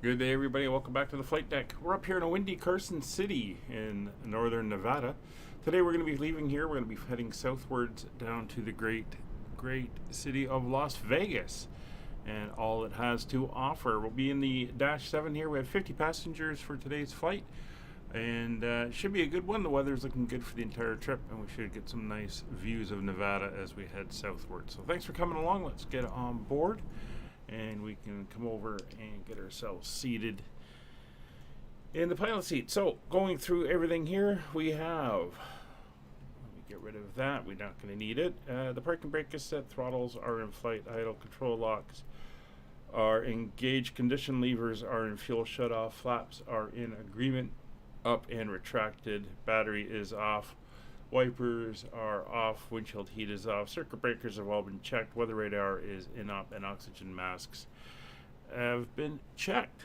Good day, everybody. Welcome back to the flight deck. We're up here in a windy Carson City in northern Nevada. Today we're going to be leaving here. We're going to be heading southwards down to the great city of Las Vegas and all it has to offer. We'll be in the Dash-7 here. We have 50 passengers for today's flight, and it should be a good one. The weather's looking good for the entire trip, and we should get some nice views of Nevada as we head southward. So thanks for coming along. Let's get on board, and we can come over and get ourselves seated in the pilot seat. So going through everything here, we have, let me get rid of that, we're not going to need it. The parking brake is set, throttles are in flight, idle control locks are engaged, condition levers are in fuel shut off, flaps are in agreement, up and retracted, battery is off, wipers are off, windshield heat is off, circuit breakers have all been checked, weather radar is in op, and oxygen masks have been checked.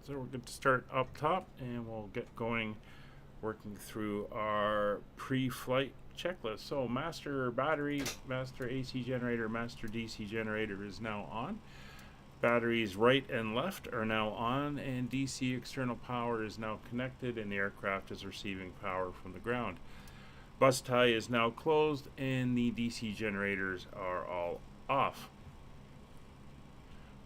So we're good to start up top, and we'll get going working through our pre-flight checklist. So master battery, master AC generator, master DC generator is now on. Batteries right and left are now on, and DC external power is now connected, and the aircraft is receiving power from the ground. Bus tie is now closed, and the DC generators are all off.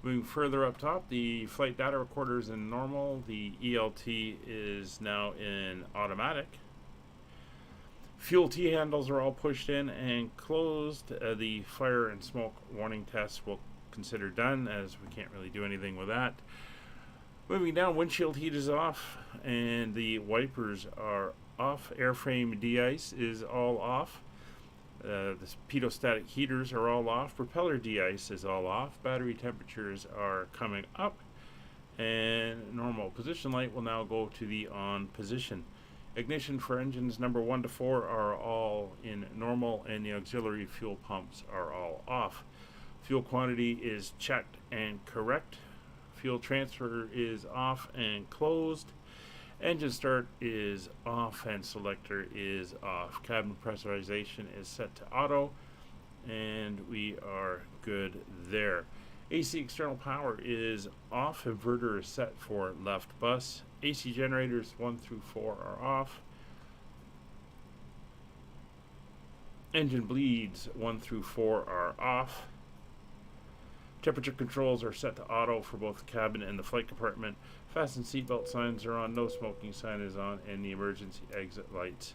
Moving further up top, the flight data recorder is in normal. The ELT is now in automatic. Fuel T handles are all pushed in and closed. The fire and smoke warning tests will consider done, as we can't really do anything with that. Moving down, windshield heat is off, and the wipers are off. Airframe de-ice is all off. The pedostatic heaters are all off. Propeller de-ice is all off. Battery temperatures are coming up, and normal position light will now go to the on position. Ignition for engines number 1 to 4 are all in normal, and the auxiliary fuel pumps are all off. Fuel quantity is checked and correct. Fuel transfer is off and closed. Engine start is off and selector is off. Cabin pressurization is set to auto, and we are good there. AC external power is off. Inverter is set for left bus. AC generators 1 through 4 are off. Engine bleeds 1 through 4 are off. Temperature controls are set to auto for both the cabin and the flight compartment. Fasten seatbelt signs are on, no smoking sign is on, and the emergency exit lights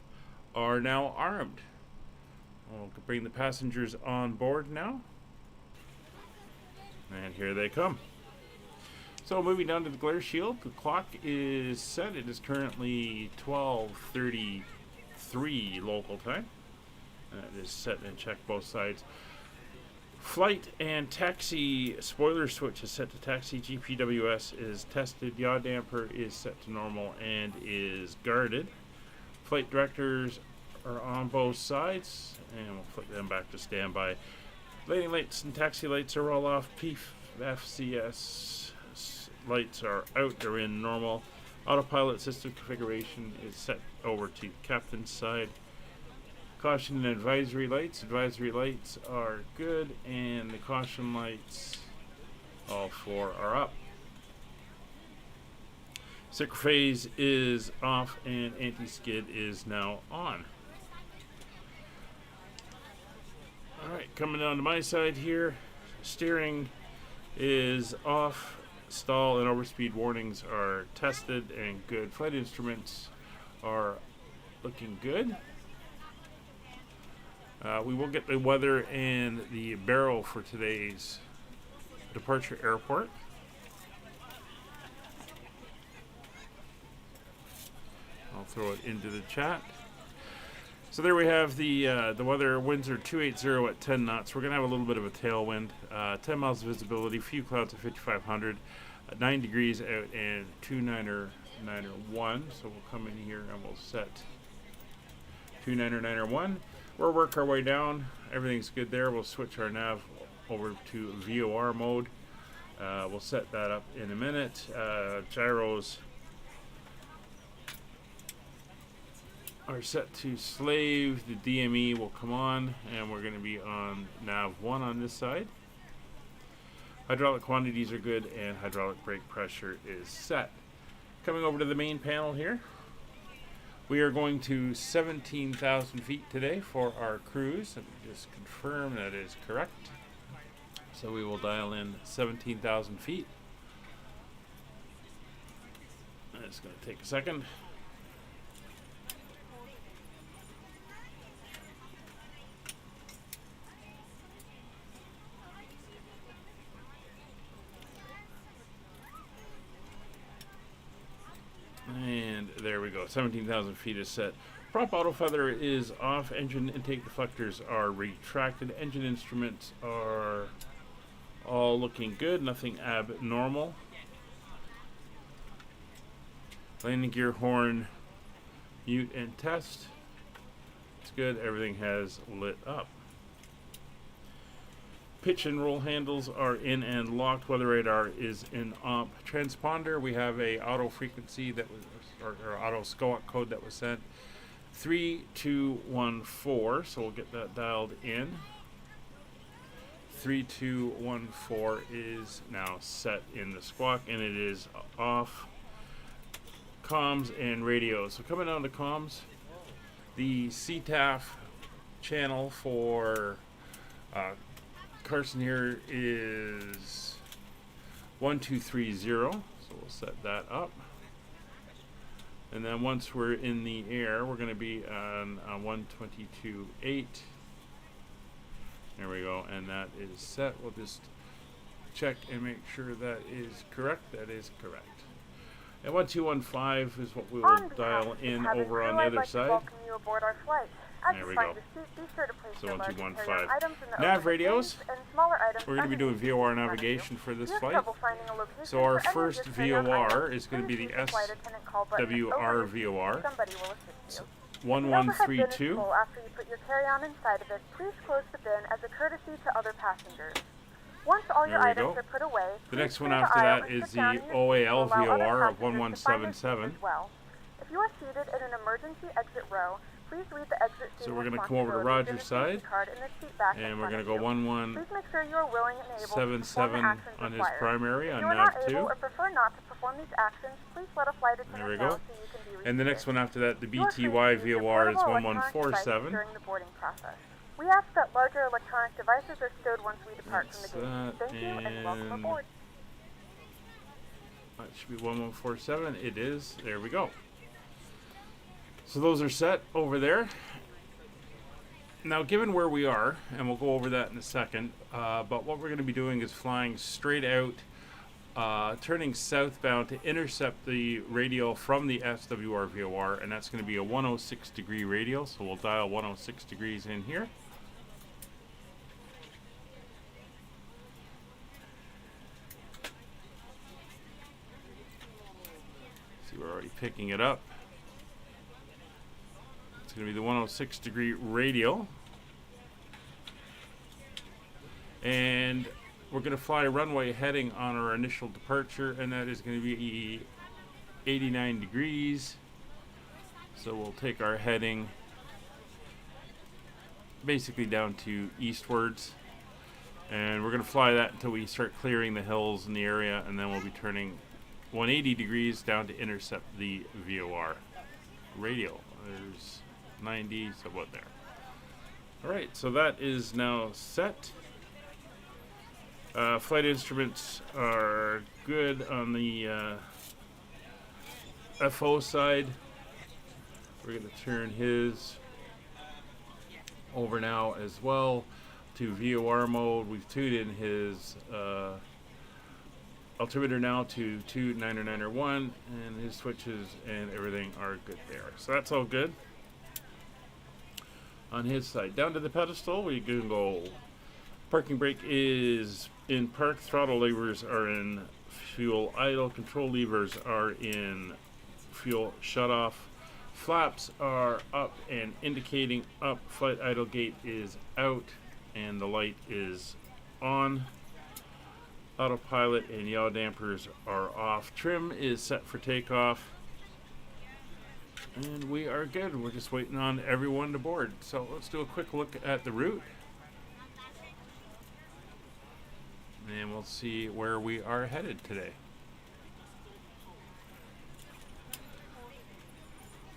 are now armed. We'll bring the passengers on board now. And here they come. So moving down to the glare shield, the clock is set. It is currently 12:33 local time. It is set and checked both sides. Flight and taxi spoiler switch is set to taxi. GPWS is tested. Yaw damper is set to normal and is guarded. Flight directors are on both sides, and we'll flick them back to standby. Landing lights and taxi lights are all off. FCS lights are out. They're in normal. Autopilot system configuration is set over to captain's side. Caution and advisory lights. Advisory lights are good, and the caution lights, all 4 are up. Sticker phase is off, and anti-skid is now on. Alright, coming down to my side here, steering is off. Stall and overspeed warnings are tested and good. Flight instruments are looking good. We will get the weather and the barrel for today's departure airport. I'll throw it into the chat. So there we have the weather. Winds are 280 at 10 knots. We're going to have a little bit of a tailwind. 10 miles of visibility, few clouds at 5,500, 9 degrees out, and 29091. So we'll come in here and we'll set 29091. We'll work our way down. Everything's good there. We'll switch our nav over to VOR mode. We'll set that up in a minute. Gyros are set to slave. The DME will come on, and we're going to be on nav 1 on this side. Hydraulic quantities are good, and hydraulic brake pressure is set. Coming over to the main panel here, we are going to 17,000 feet today for our cruise. Let me just confirm that is correct. So we will dial in 17,000 feet. It's going to take a second. And there we go. 17,000 feet is set. Prop auto feather is off. Engine intake deflectors are retracted. Engine instruments are all looking good. Nothing abnormal. Landing gear horn, mute and test. It's good. Everything has lit up. Pitch and roll handles are in and locked. Weather radar is in op. Transponder, we have a auto frequency that was, or auto SCOAC code that was sent. 3214, so we'll get that dialed in. 3214 is now set in the squawk, and it is off. Comms and radio. So coming down to comms, the CTAF channel for Carson here is 1230, so we'll set that up. And then once we're in the air, we're going to be on 122.8. There we go, and that is set. We'll just check and make sure that is correct. That is correct. And 1215 is what we will dial in over on the other side. There we go. So 1215. Nav radios. We're going to be doing VOR navigation for this flight. So our first VOR is going to be the SWR VOR. 1132. After you put your carry-on inside of it, please close the bin as a courtesy to other passengers. Once all your items are put away, the next one after that is the OAL VOR of 1177. If you are seated in an emergency exit row, please read the exit so we're going to come over to Roger's side, and we're going to go 1177 on his primary on nav 2. There we go. And the next one after that, the BTY VOR is 1147. We ask that larger electronic devices are stowed once we depart from the gate. Thank you and welcome aboard. That should be 1147. It is. There we go. So those are set over there. Now, given where we are, and we'll go over that in a second, but what we're going to be doing is flying straight out, turning southbound to intercept the radial from the SWR VOR, and that's going to be a 106 degree radial, so we'll dial 106 degrees in here. See, we're already picking it up. It's going to be the 106 degree radial. And we're going to fly runway heading on our initial departure, and that is going to be 89 degrees. So we'll take our heading basically down to eastwards, and we're going to fly that until we start clearing the hills in the area, and then we'll be turning 180 degrees down to intercept the VOR radial. There's 90, so what there. Alright, so that is now set. Flight instruments are good on the FO side. We're going to turn his over now as well to VOR mode. We've tuned in his altimeter now to 29901, and his switches and everything are good there. So that's all good on his side. Down to the pedestal, we can go. Parking brake is in park. Throttle levers are in fuel idle. Control levers are in fuel shut off. Flaps are up and indicating up. Flight idle gate is out, and the light is on. Autopilot and yaw dampers are off. Trim is set for takeoff, and we are good. We're just waiting on everyone to board. So let's do a quick look at the route. and we'll see where we are headed today.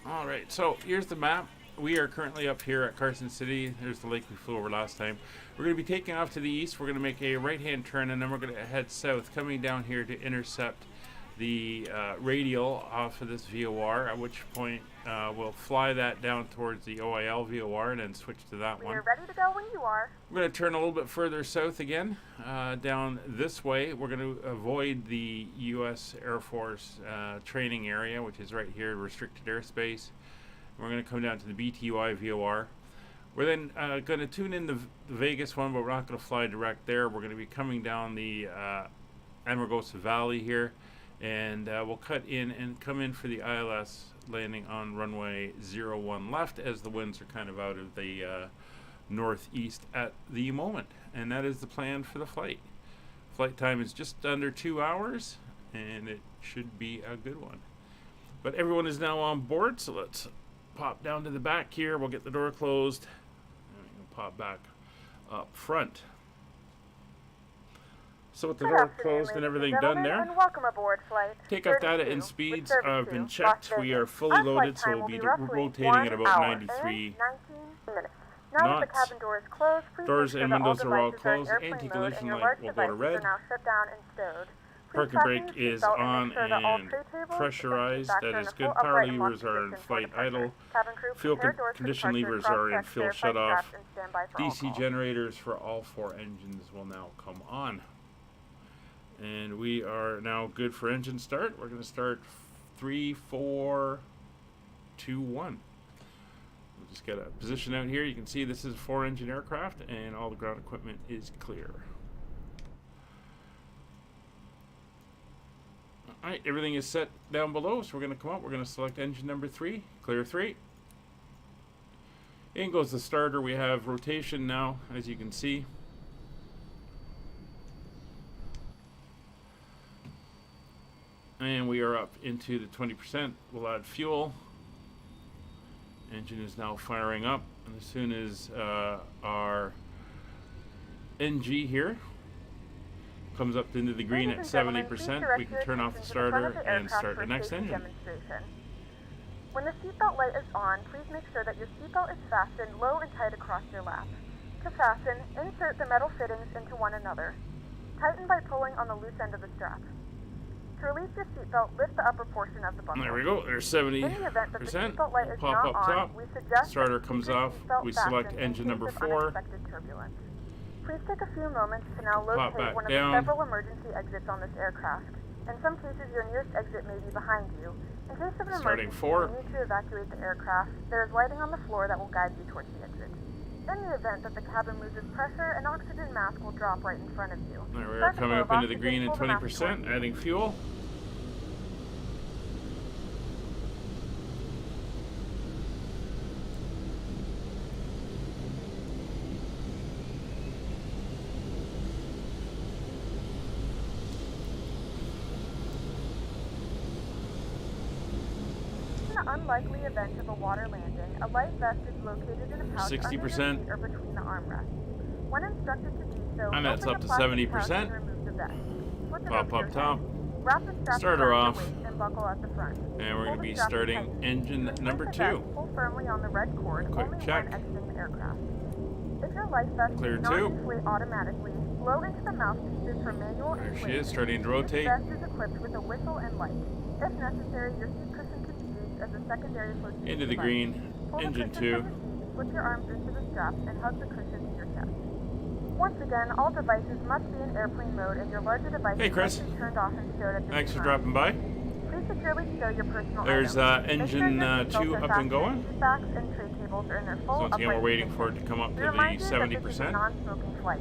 All right, so here's the map. We are currently up here at Carson City. There's the lake we flew over last time. We're going to be taking off to the east. We're going to make a right-hand turn, and then we're going to head south, coming down here to intercept the radial off of this VOR, at which point we'll fly that down towards the OIL VOR and then switch to that one. We're ready to go when you are. We're going to turn a little bit further south again, down this way. We're going to avoid the U.S. Air Force training area, which is right here, restricted airspace. We're going to come down to the BTY VOR. We're then going to tune in the Vegas one, but we're not going to fly direct there. We're going to be coming down the Amargosa Valley here, and we'll cut in and come in for the ILS landing on runway 01 left, as the winds are kind of out of the northeast at the moment. And that is the plan for the flight. Flight time is just under 2 hours, and it should be a good one. But everyone is now on board, so let's pop down to the back here. We'll get the door closed, and we can pop back up front. So with the door closed and everything done there, and welcome aboard flight takeoff data and speeds have been checked. We are fully loaded, so we'll be rotating at about 93 Now that the knots. cabin door is closed, please Doors make sure and that all windows are all devices are in closed. airplane mode Anti-collision and your light large will go to devices red. are now shut down and stowed. Please Parking fasten brake your is seatbelt on make sure that all and tray tables, pressurized. factor That in is a good. full Power upright and levers locked are in position flight for departure. idle. Cabin crew, Fuel prepare doors for condition departure, levers are in cross-check, fuel verify shut off. straps, and stand by for all DC calls. generators for all 4 engines will now come on. And we are now good for engine start. We're going to start 3, 4, 2, 1. We'll just get a position out here. You can see this is a 4-engine aircraft, and all the ground equipment is clear. Alright, everything is set down below, so we're going to come up. We're going to select engine number 3, clear 3. In goes the starter. We have rotation now, as you can see. And we are up into the 20%. We'll add fuel. Engine is now firing up. And as soon as our NG here comes up into the green at 70%, we can turn off the starter and start the next engine. When the seatbelt light is on, please make sure that your seatbelt is fastened low and tight across your lap. To fasten, insert the metal fittings into one another. Tighten by pulling on the loose end of the strap. To release your seatbelt, lift the upper portion of the buckle. There we go. There's 70%. In the event that the seatbelt light is Pop not up on, top. we suggest Starter that you comes keep your off. seatbelt We select fastened in engine case number of 4. unexpected turbulence. Please take a few moments to now Pop locate back one of down. the several emergency exits on this aircraft. In some cases, your nearest exit may be behind you. In case of an Starting emergency, 4. you need to evacuate the aircraft. There is lighting on the floor that will guide you towards the exit. In the event that the cabin loses pressure, an oxygen mask will drop right in front of you. There we are, Start the coming flow up of into the oxygen, green at pull the mask towards 20%, you. adding fuel. In the unlikely event of a water landing, a life vest is located in a pouch 60%. under your seat or between the armrests. When instructed to do so, And that's open up the to plastic 70%. pouch and remove the vest. Slip it Pop over your up top. head. Wrap the strap Starter around off. your waist and buckle at the front. And we're Pull going to the be strap starting tight. engine With number the 2. vest, pull firmly on the red cord, Quick only check. when exiting the aircraft. If your life vest Clear does not 2. inflate automatically, blow into the mouthpieces for manual There she inflation. is, starting to rotate. This vest is equipped with a whistle and light. If necessary, your seat cushion can be used as a secondary flotation Into the device. green, Pull the engine cushion 2. from the seat, slip your arms into the straps, and hug the cushion to your chest. Once again, all devices must be in airplane mode, and your larger devices Hey, Chris. must be turned off and stowed at this Thanks for time. dropping by. Please securely stow your personal There's items. Make engine sure your seatbelts 2 are up and fastened going. seat backs and tray tables are in their full So once again, we're upright waiting for it position. to come up to We the remind you that this is a 70%. non-smoking flight.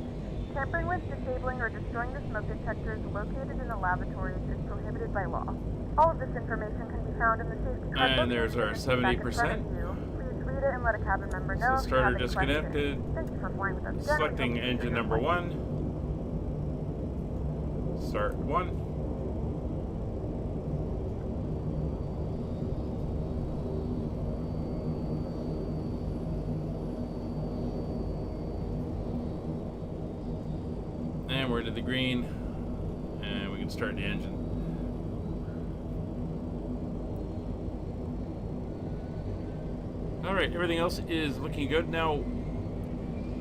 Tampering with, disabling, or destroying the smoke detectors located in the lavatories is prohibited by law. All of this information can be found in the safety card And there's located our in the seat back in front 70%. of you. Please read it and let a cabin member know if you starter have any disconnected. questions. Thank you for flying with us again. Selecting We hope you engine enjoy your number flight. 1. Start 1. And we're we're into the green, and we can start the engine. Alright, everything else is looking good. Now,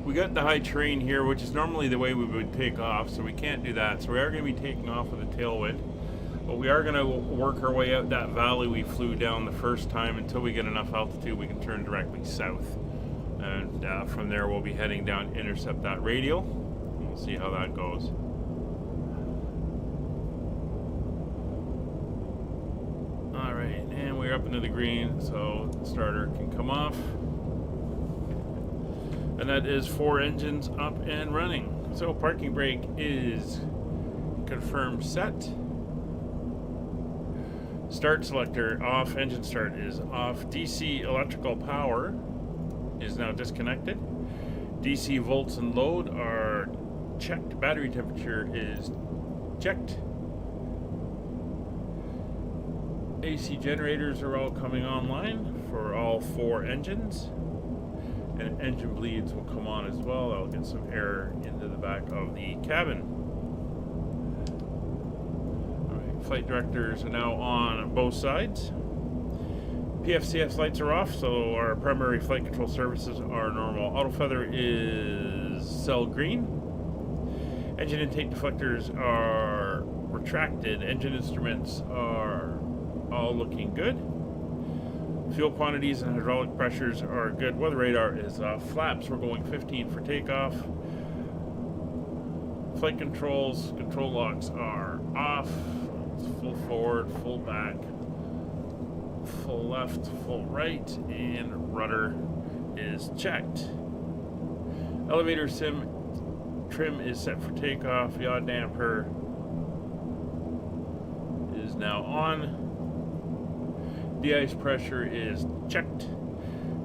we got the high terrain here, which is normally the way we would take off, so we can't do that. So we are going to be taking off with a tailwind. But we are going to work our way out that valley we flew down the first time until we get enough altitude we can turn directly south. And from there we'll be heading down to intercept that radial. We'll see how that goes. Alright, and we're up into the green, so the starter can come off. And that is 4 engines up and running. So parking brake is confirmed set. Start selector off, engine start is off. DC electrical power is now disconnected. DC volts and load are checked. Battery temperature is checked. AC generators are all coming online for all 4 engines. And engine bleeds will come on as well. That'll get some air into the back of the cabin. Flight directors are now on both sides. PFCS lights are off, so our primary flight control services are normal. Auto feather is cell green. Engine intake deflectors are retracted. Engine instruments are all looking good. Fuel quantities and hydraulic pressures are good. Weather radar is off. Flaps, we're going 15 for takeoff. Flight controls, control locks are off. Full forward, full back, full left, full right, and rudder is checked. Elevator trim is set for takeoff. Yaw damper is now on. De-ice pressure is checked.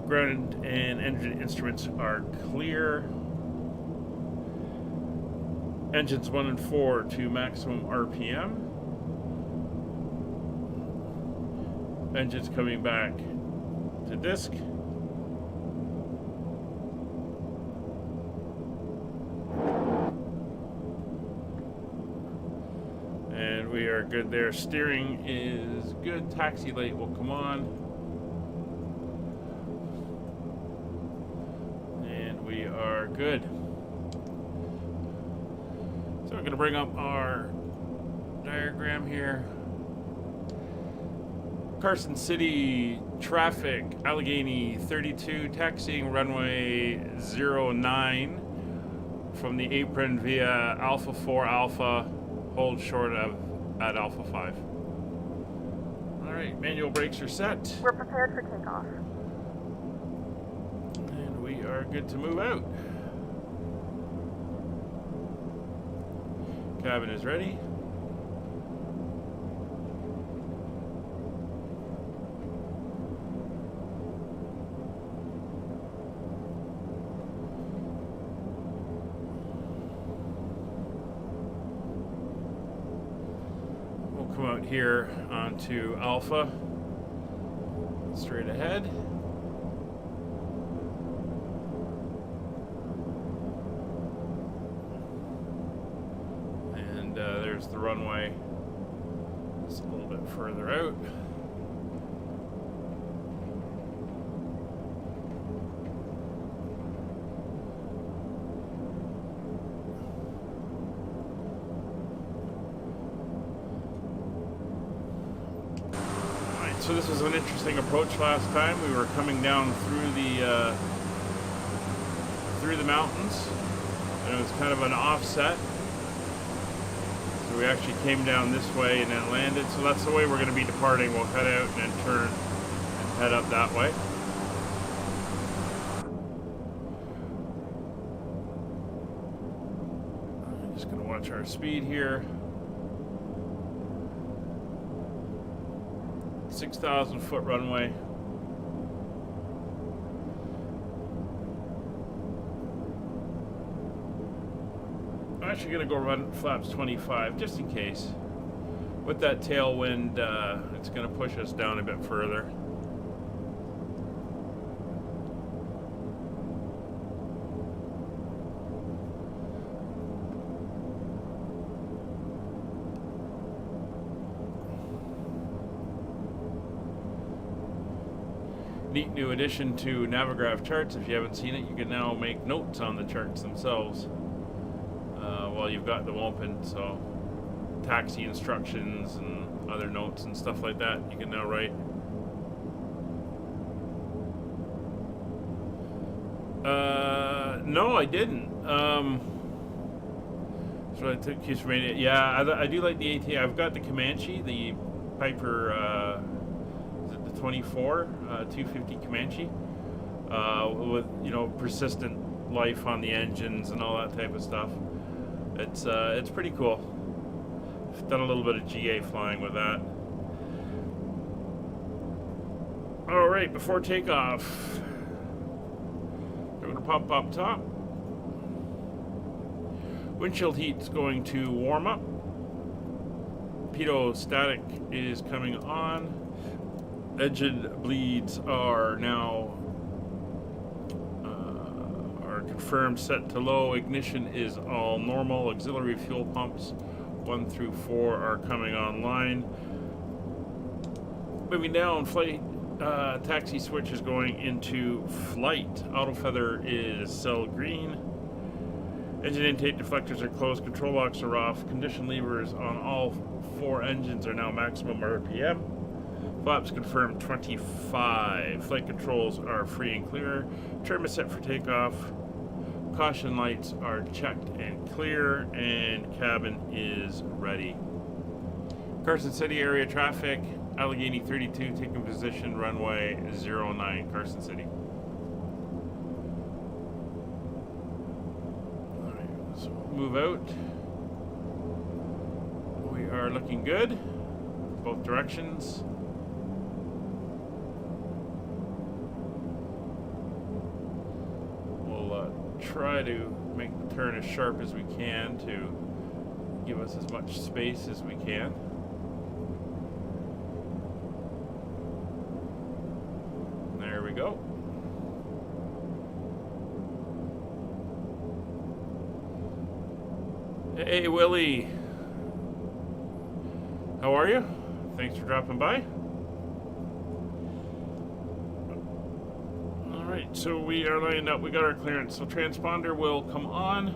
Ground and engine instruments are clear. Engines 1 and 4 to maximum RPM. Engines coming back to disk. And we are good there. Steering is good. Taxi light will come on. And we are good. So we're going to bring up our diagram here. Carson City traffic, Allegheny 32, taxiing runway 09 from the apron via Alpha 4 Alpha, hold short of at Alpha 5. Alright, manual brakes are set. We're prepared for takeoff. And we are good to move out. Cabin is ready. Come out here onto Alpha, straight ahead. And there's the runway. It's a little bit further out. So this was an interesting approach last time. We were coming down through the mountains, and it was kind of an offset. So we actually came down this way and then landed. So that's the way we're going to be departing. We'll head out and then turn and head up that way. I'm just going to watch our speed here. 6,000 foot runway. I'm actually going to go run flaps 25 just in case. With that tailwind, it's going to push us down a bit further. neat new addition to Navigraph charts. If you haven't seen it, you can now make notes on the charts themselves while you've got them open. So taxi instructions and other notes and stuff like that you can now write. No, I didn't. So I took keys from it. Yeah, I do like the AT. I've got the Comanche, the Piper, is it the 24 250 Comanche, with, you know, persistent life on the engines and all that type of stuff. It's pretty cool. I've done a little bit of GA flying with that. All right, before takeoff, we're going to pop up top. Windshield heat's going to warm up. Pitot static is coming on. Engine bleeds are now are confirmed set to low. Ignition is all normal. Auxiliary fuel pumps 1 through 4 are coming online. Moving down, flight taxi switch is going into flight. Auto feather is cell green. Engine intake deflectors are closed. Control locks are off. Condition levers on all 4 engines are now maximum RPM. Flaps confirmed 25. Flight controls are free and clear. Trim is set for takeoff. Caution lights are checked and clear. And cabin is ready. Carson City area traffic. Allegheny 32 taking position. Runway 09 Carson City. Move out. We are looking good, both directions. We'll try to make the turn as sharp as we can to give us as much space as we can. There we go. Hey Willie, how are you? Thanks for dropping by. Alright, so we are lined up, we got our clearance. So transponder will come on.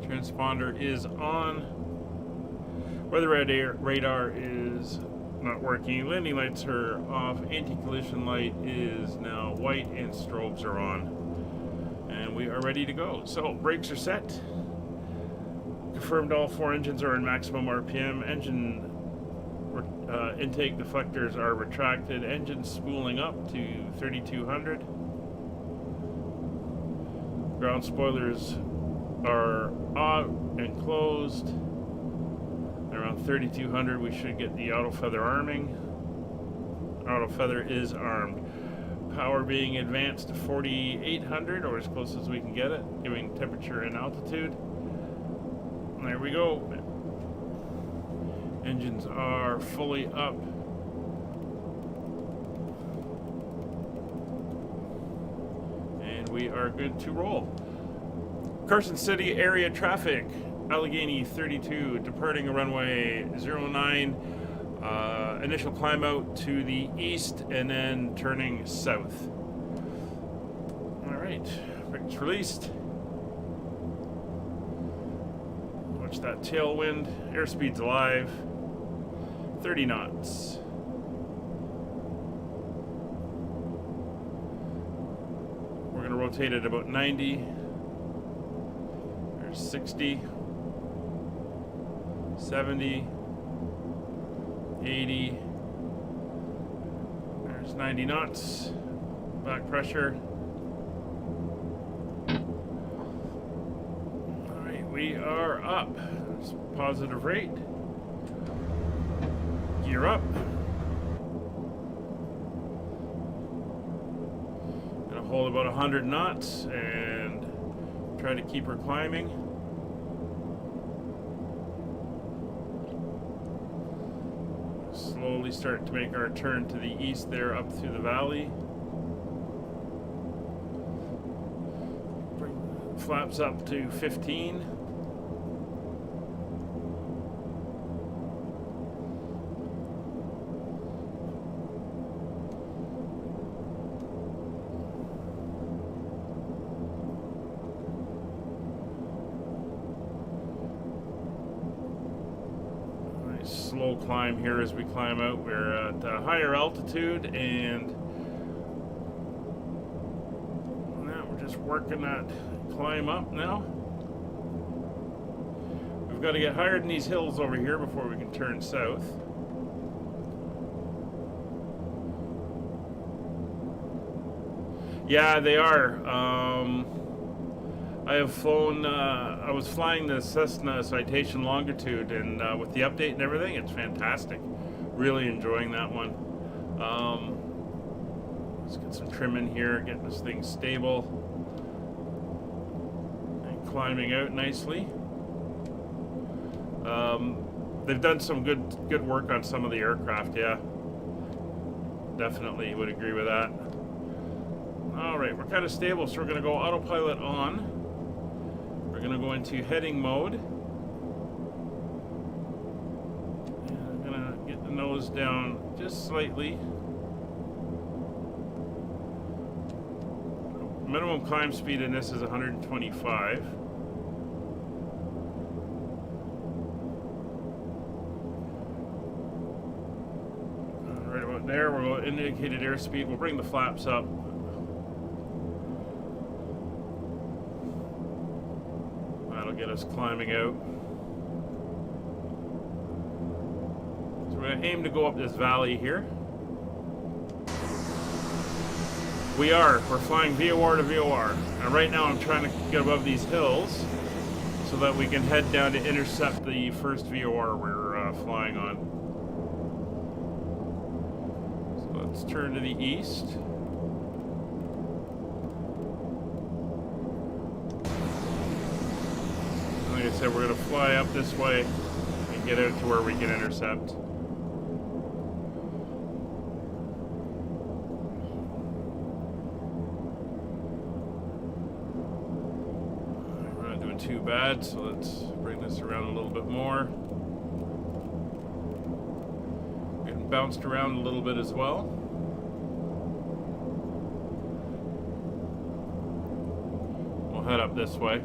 Transponder is on. Weather radar is not working. Landing lights are off. Anti-collision light is now white and strobes are on. And we are ready to go. So brakes are set. Confirmed all 4 engines are in maximum RPM. Engine intake deflectors are retracted. Engine spooling up to 3200. Ground spoilers are on and closed. Around 3200 we should get the auto feather arming. Auto feather is armed. Power being advanced to 4800 or as close as we can get it, giving temperature and altitude. And there we go. Engines are fully up. And we are good to roll. Carson City area traffic. Allegheny 32 departing a runway 09. Initial climb out to the east and then turning south. Alright, brakes released. Watch that tailwind. Airspeed's alive. 30 knots. We're going to rotate at about 90. There's 60. 70. 80. There's 90 knots. Back pressure. Alright, we are up. There's positive rate. Gear up. Gonna hold about 100 knots and try to keep her climbing. Slowly start to make our turn to the east there up through the valley. Bring flaps up to 15. slow climb here as we climb out. We're at a higher altitude, and now we're just working that climb up now. We've got to get higher than these hills over here before we can turn south. Yeah, they are. I have flown, I was flying the Cessna Citation Longitude, and with the update and everything, it's fantastic. Really enjoying that one. Let's get some trim in here, getting this thing stable. And climbing out nicely. They've done some good work on some of the aircraft, yeah. Definitely would agree with that. Alright, we're kind of stable, so we're going to go autopilot on. We're going to go into heading mode. And I'm going to get the nose down just slightly. Minimum climb speed in this is 125. Right about there, we're going to indicated airspeed. We'll bring the flaps up. Get us climbing out. So we're going to aim to go up this valley here. We're flying VOR to VOR. And right now I'm trying to get above these hills so that we can head down to intercept the first VOR we're flying on. So let's turn to the east. Like I said, we're going to fly up this way and get out to where we can intercept. We're not doing too bad, so let's bring this around a little bit more. Getting bounced around a little bit as well. We'll head up this way.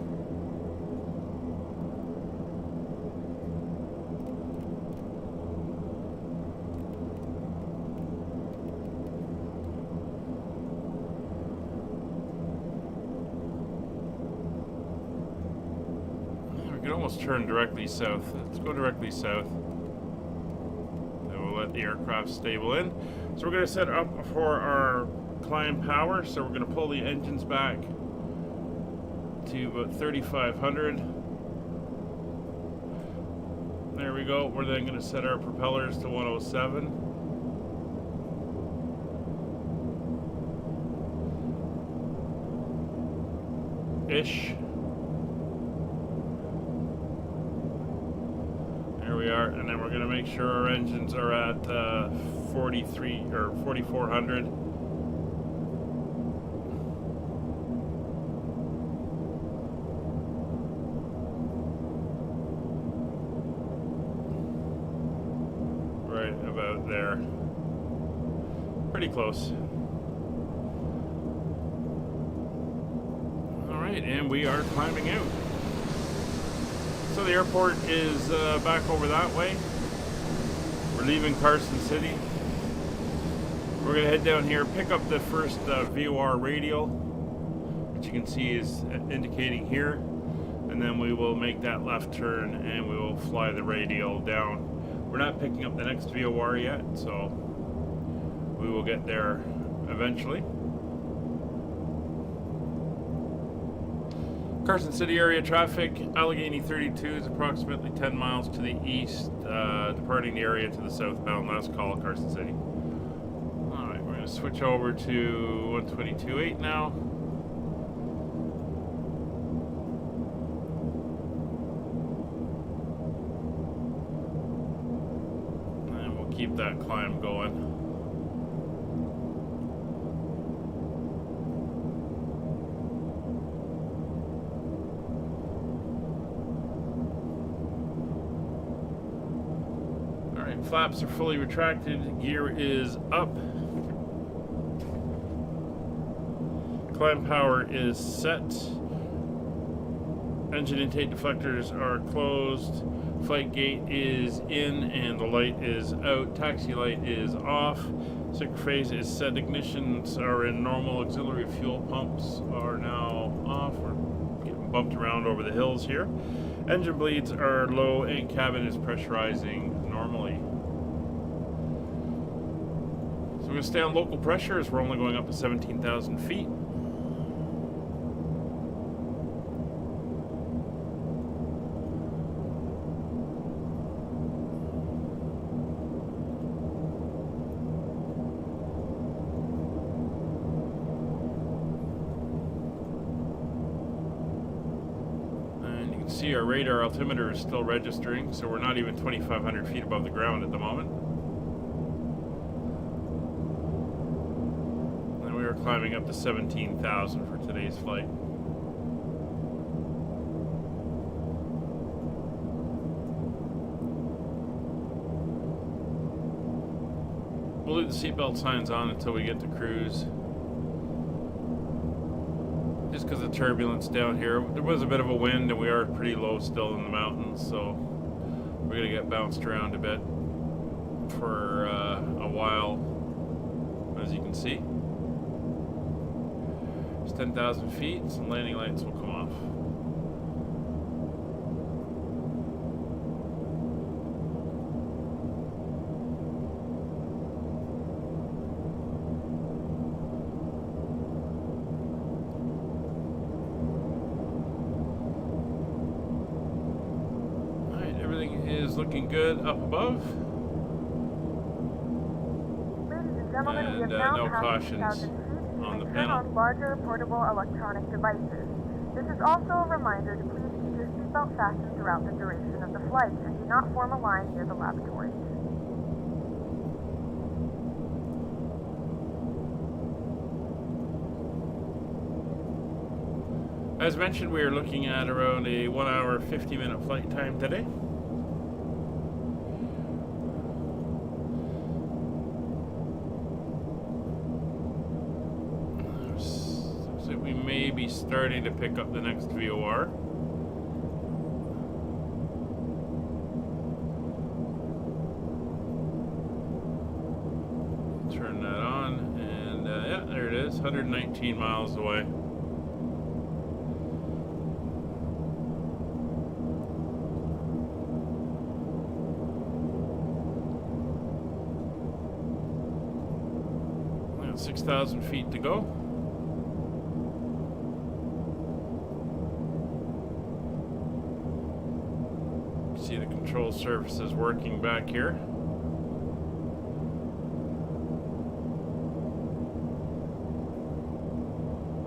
Almost turn directly south. Let's go directly south. And we'll let the aircraft stable in. So we're going to set up for our climb power. So we're going to pull the engines back to about 3,500. There we go. We're then going to set our propellers to 107-ish. We are, and then we're going to make sure our engines are at 43 or 4,400. Right about there. Pretty close. All right, and we are climbing out. So the airport is back over that way. We're leaving Carson City. We're going to head down here, pick up the first VOR radial, which you can see is indicating here. And then we will make that left turn and we will fly the radial down. We're not picking up the next VOR yet, so we will get there eventually. Carson City area traffic, Allegheny 32 is approximately 10 miles to the east, departing the area to the southbound. Last call, Carson City. Alright, we're going to switch over to 122.8 now. And we'll keep that climb going. Flaps are fully retracted, gear is up, climb power is set, engine intake deflectors are closed, Flight gate is in and the light is out. Taxi light is off. Sticker phase is set. Ignitions are in normal. Auxiliary fuel pumps are now off. We're getting bumped around over the hills here. Engine bleeds are low and cabin is pressurizing normally. So we're going to stay on local pressure as we're only going up to 17,000 feet. See, our radar altimeter is still registering, so we're not even 2,500 feet above the ground at the moment. And we are climbing up to 17,000 for today's flight. We'll leave the seatbelt signs on until we get to cruise. Just because of turbulence down here. There was a bit of a wind and we are pretty low still in the mountains, so we're going to get bounced around a bit for a while, as you can see. It's 10,000 feet, some landing lights will come off. Looking good up above. Ladies and gentlemen, we have And now no passed cautions 2,000 feet. on the Turn panel. on larger portable electronic devices. This is also a reminder to please keep your seatbelt fastened throughout the duration of the flight and do not form a line near the lavatory. As mentioned, we are looking at around a 1 hour 50-minute flight time today. We may be starting to pick up the next VOR. Turn that on, and yeah, there it is, 119 miles away. We got 6,000 feet to go. See the control surfaces working back here.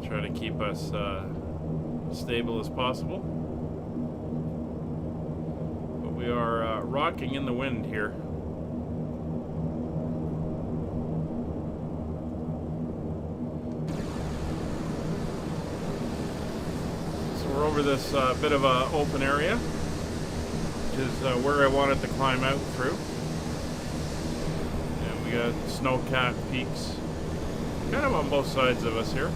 Try to keep us stable as possible. But we are rocking in the wind here. So we're over this bit of a open area, is where I wanted to climb out through. And we got snow-capped peaks kind of on both sides of us here.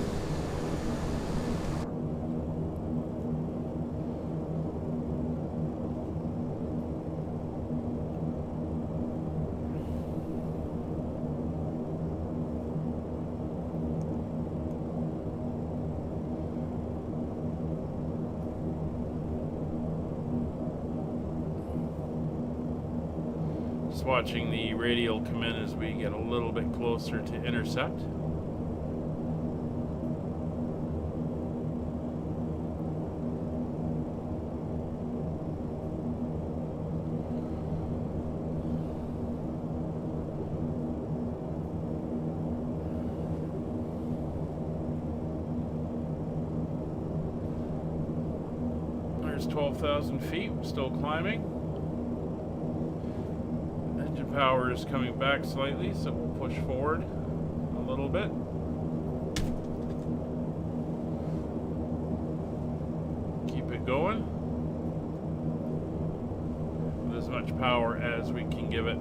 Watching the radial come in as we get a little bit closer to intercept. There's 12,000 feet, we're still climbing. Power is coming back slightly, so we'll push forward a little bit. Keep it going with as much power as we can give it.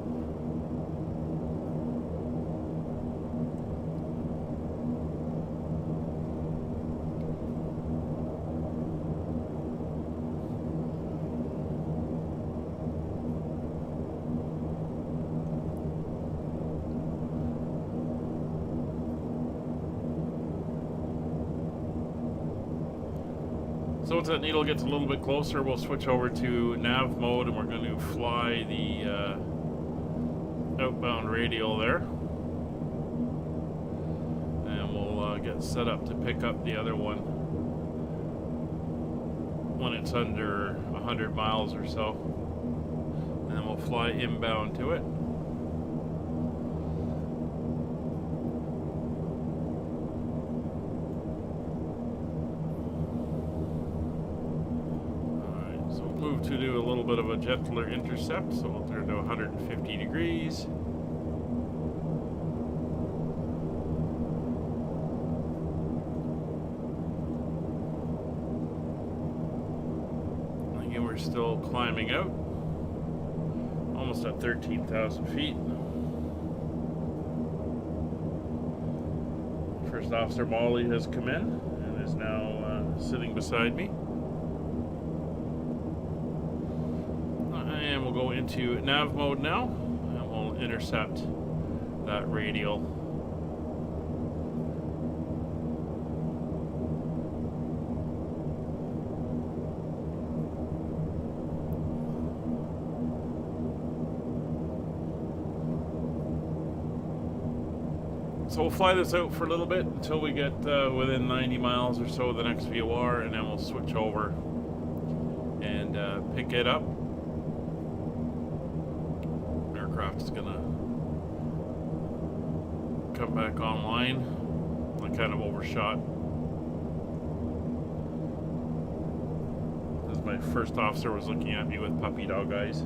So once that needle gets a little bit closer, we'll switch over to nav mode, and we're going to fly the outbound radial there. And we'll get set up to pick up the other one when it's under 100 miles or so. And then we'll fly inbound to it. Move to do a little bit of a gentler intercept, so we'll turn to 150 degrees. Again, we're still climbing out, almost at 13,000 feet. First Officer Molly has come in and is now sitting beside me. And we'll go into nav mode now, and we'll intercept that radial. So we'll fly this out for a little bit until we get within 90 miles or so of the next VOR, and then we'll switch over and pick it up. Aircraft is gonna come back online. I kind of overshot, because my first officer was looking at me with puppy dog eyes.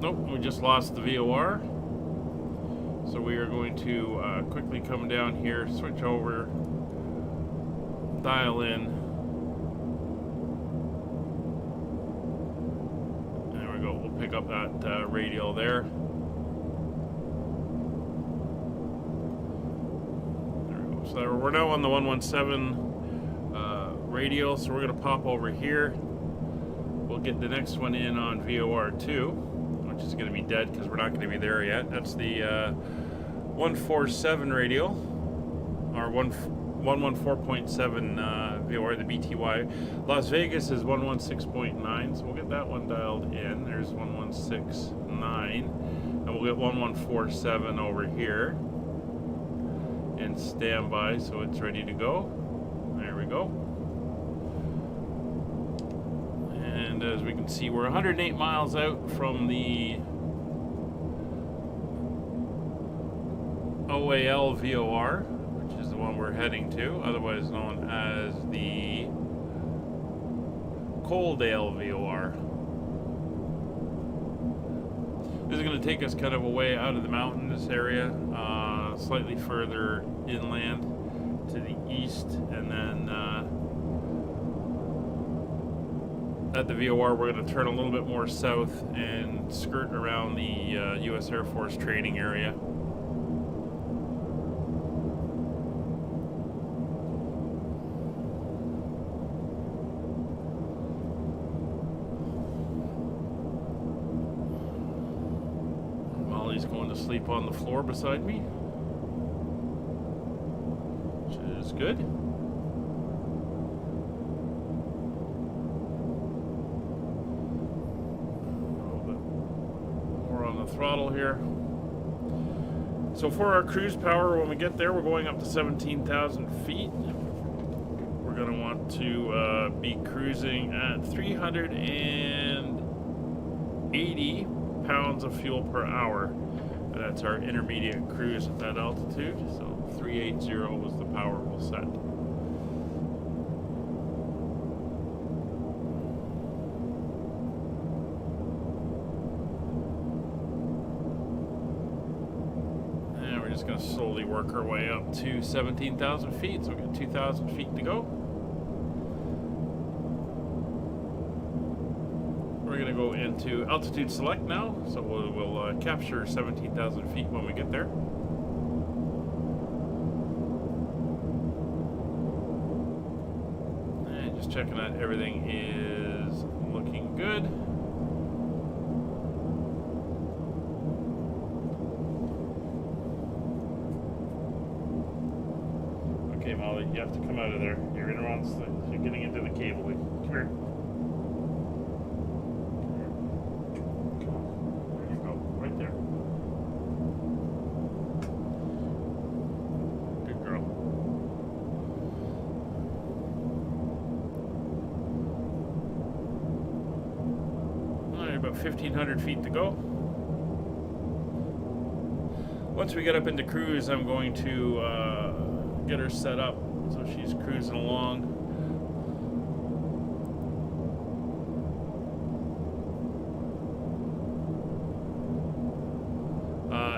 Nope, we just lost the VOR. So we are going to quickly come down here, switch over, dial in. There we go, we'll pick up that radial there. There we go. So we're now on the 117 radial, so we're going to pop over here. We'll get the next one in on VOR 2. Which is going to be dead because we're not going to be there yet. That's the 147 radial, or 114.7 VOR, the BTY. Las Vegas is 116.9, so we'll get that one dialed in. There's 116.9, and we'll get 1147 over here in standby, so it's ready to go. There we go. And as we can see, we're 108 miles out from the OAL VOR, which is the one we're heading to, otherwise known as the Coaldale VOR. This is going to take us kind of away out of the mountainous area, slightly further inland to the east, and then at the VOR, we're going to turn a little bit more south and skirt around the U.S. Air Force training area. Molly's going to sleep on the floor beside me, which is good. Throttle here. So for our cruise power, when we get there, we're going up to 17,000 feet. We're going to want to be cruising at 380 pounds of fuel per hour. That's our intermediate cruise at that altitude. So 380 was the power we'll set. Just going to slowly work our way up to 17,000 feet, so we've got 2,000 feet to go. We're going to go into altitude select now, so we'll capture 17,000 feet when we get there. checking that everything is looking good. Okay, Molly, you have to come out of there. You're in around. You're getting into the cabling. Come here. Come on. There you go. Right there. Good girl. All right, about 1,500 feet to go. Once we get up into cruise, I'm going to get her set up so she's cruising along.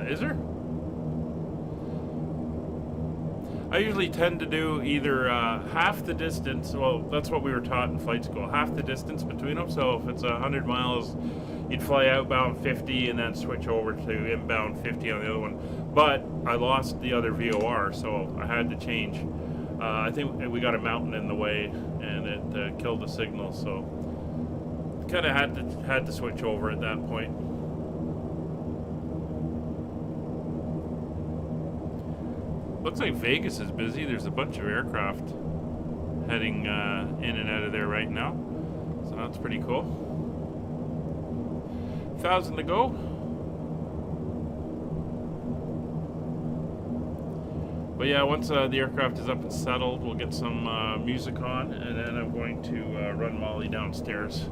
Is there? I usually tend to do either half the distance. Well, that's what we were taught in flight school. Half the distance between them. So if it's 100 miles, you'd fly outbound 50 and then switch over to inbound 50 on the other one. But I lost the other VOR, so I had to change. I think we got a mountain in the way, and it killed the signal. So kind of had to switch over at that point. Looks like Vegas is busy. There's a bunch of aircraft heading in and out of there right now. So that's pretty cool. 1,000 to go. But yeah, once the aircraft is up and settled, we'll get some music on, and then I'm going to run Molly downstairs.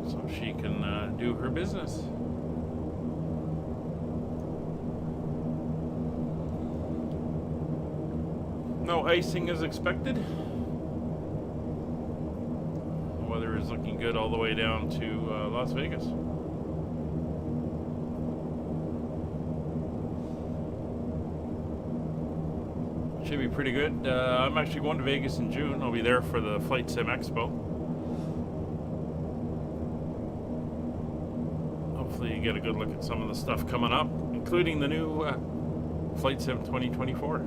So she can do her business. No icing is expected. The weather is looking good all the way down to Las Vegas. Should be pretty good. I'm actually going to Vegas in June. I'll be there for the Flight Sim Expo. Hopefully you get a good look at some of the stuff coming up, including the new Flight Sim 2024.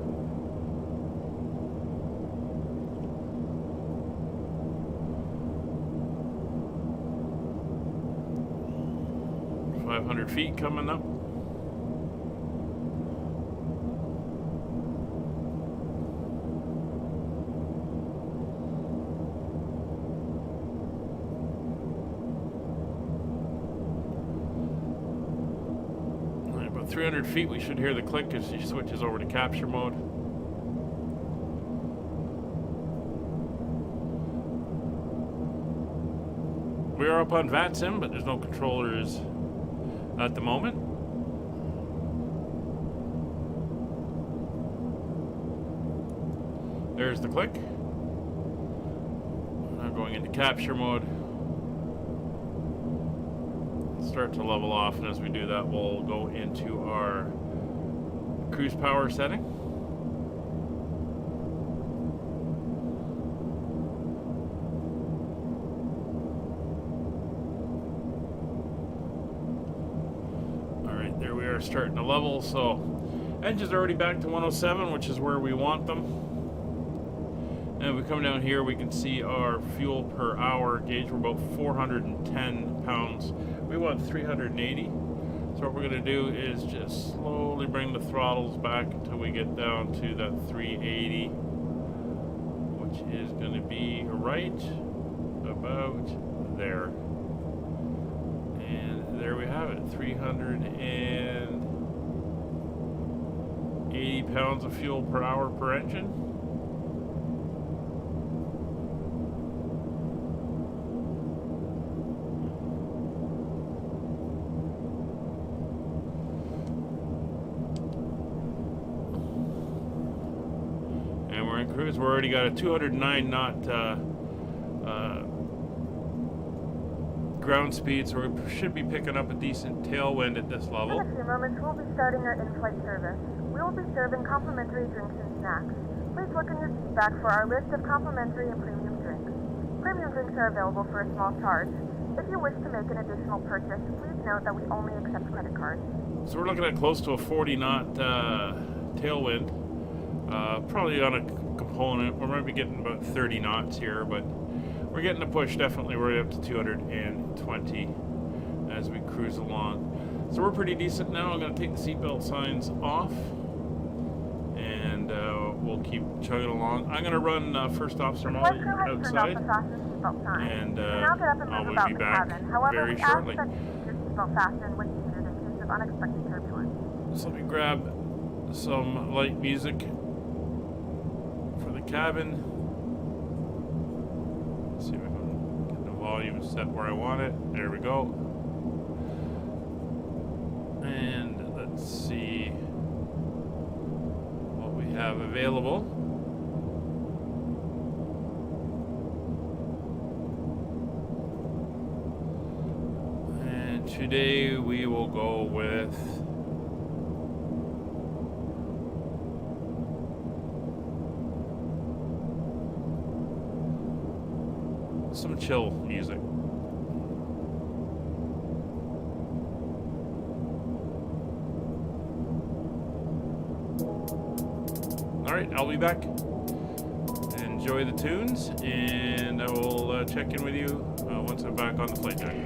Feet coming up. All right, about 300 feet we should hear the click as she switches over to capture mode. We are up on VATSIM, but there's no controllers at the moment. There's the click. Now going into capture mode. Start to level off, and as we do that, we'll go into our cruise power setting. Starting to level, so engines are already back to 107, which is where we want them. And if we come down here, we can see our fuel per hour gauge. We're about 410 pounds. We want 380. So what we're going to do is just slowly bring the throttles back until we get down to that 380, which is going to be right about there. And there we have it, 380 pounds of fuel per hour per engine. And we're in cruise. We're already got a 209 knot ground speed, so we should be picking up a decent tailwind at this level. In a few moments, we'll be starting our in-flight service. We will be serving complimentary drinks and snacks. Please look in your seat back for our list of complimentary and premium drinks. Premium drinks are available for a small charge. If you wish to make an additional purchase, please note that we only accept credit cards. So we're looking at close to a 40 knot tailwind. Probably on a component, we might be getting about 30 knots here, but we're getting a push. Definitely, we're up to 220 as we cruise along. So we're pretty decent now. I'm going to take the seatbelt signs off, and we'll keep chugging along. I'm going to run first officer mode outside, and I'll be back very shortly. So let me grab some light music for the cabin. Let's see if I can get the volume set where I want it. There we go. And let's see what we have available. And today we will go with some chill music. Alright, I'll be back. Enjoy the tunes, and I will check in with you once I'm back on the flight deck.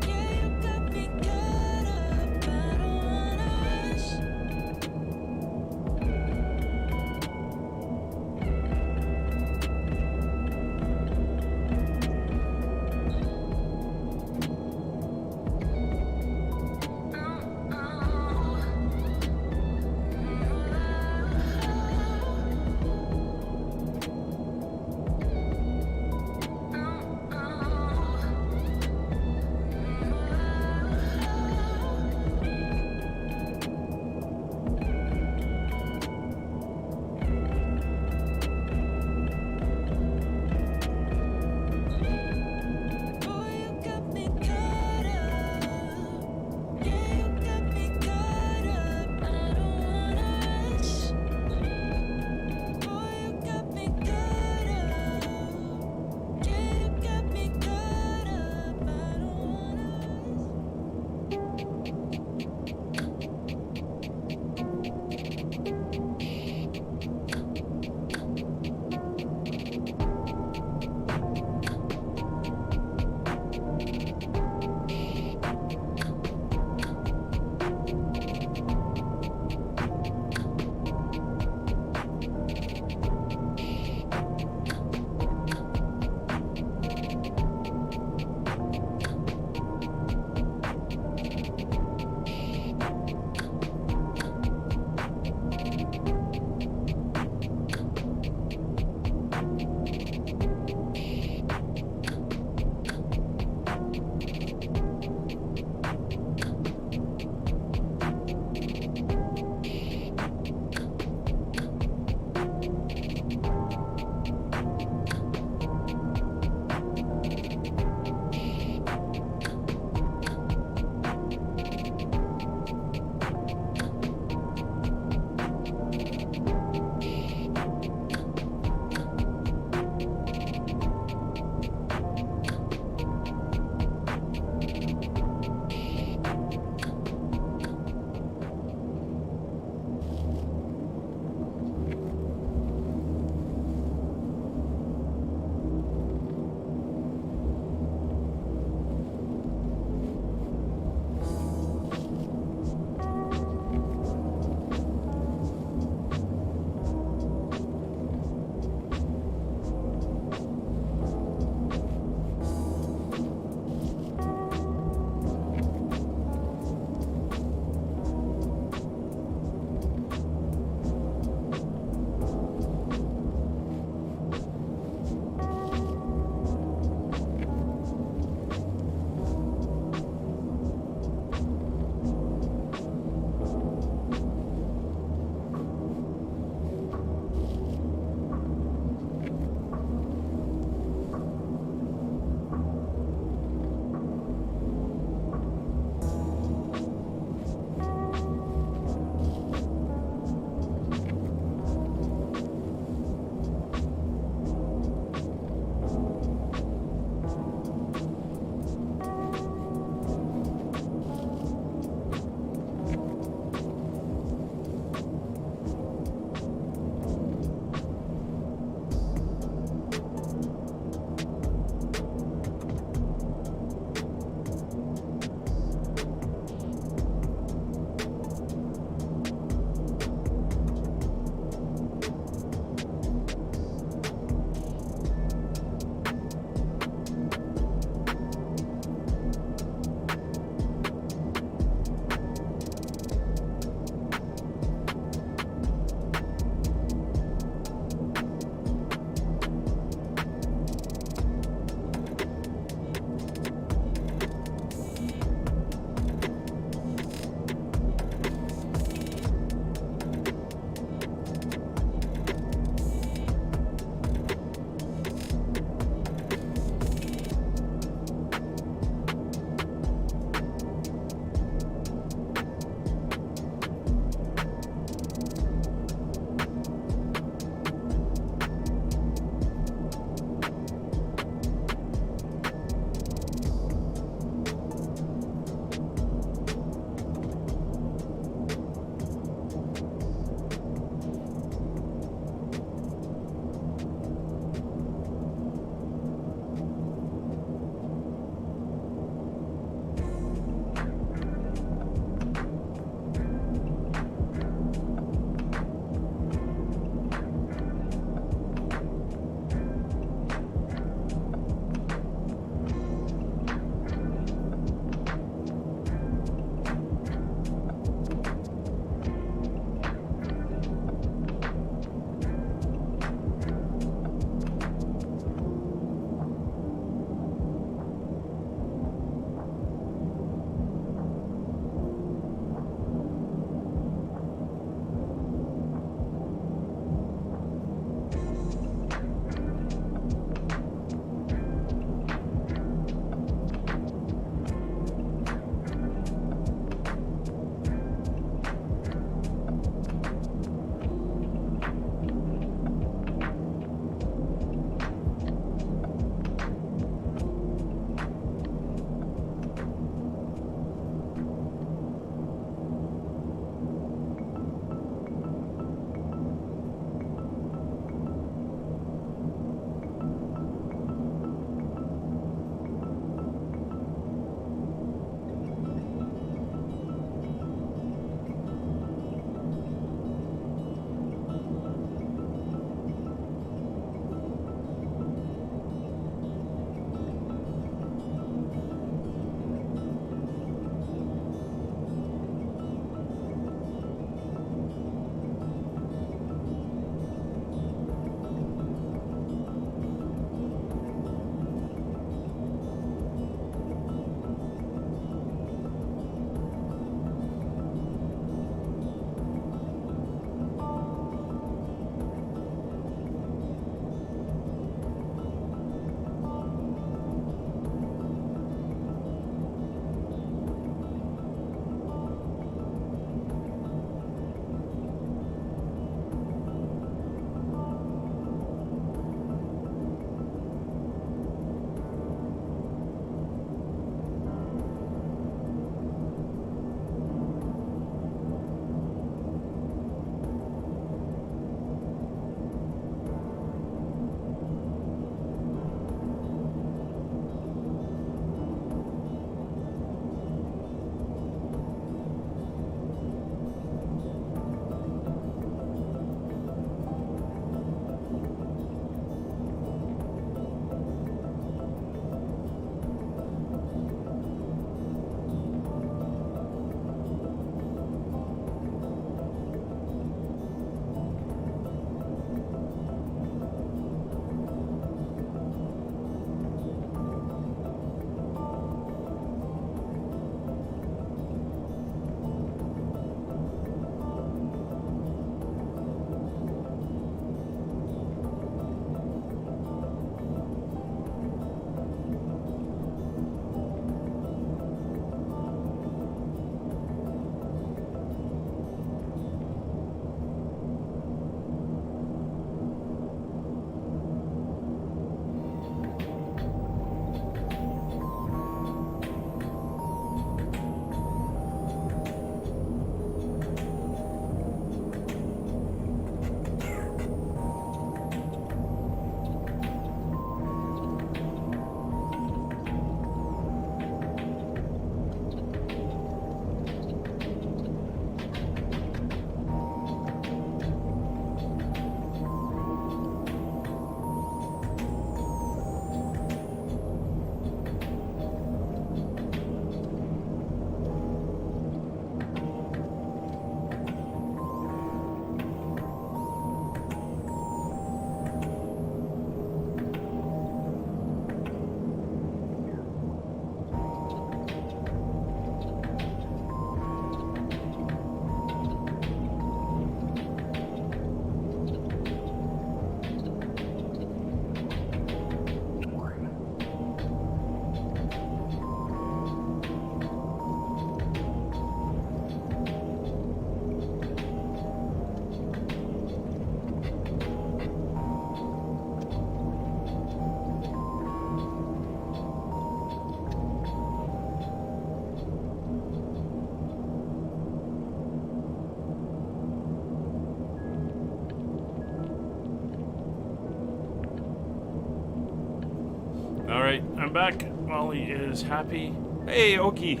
back. Molly is happy. Hey, Okie.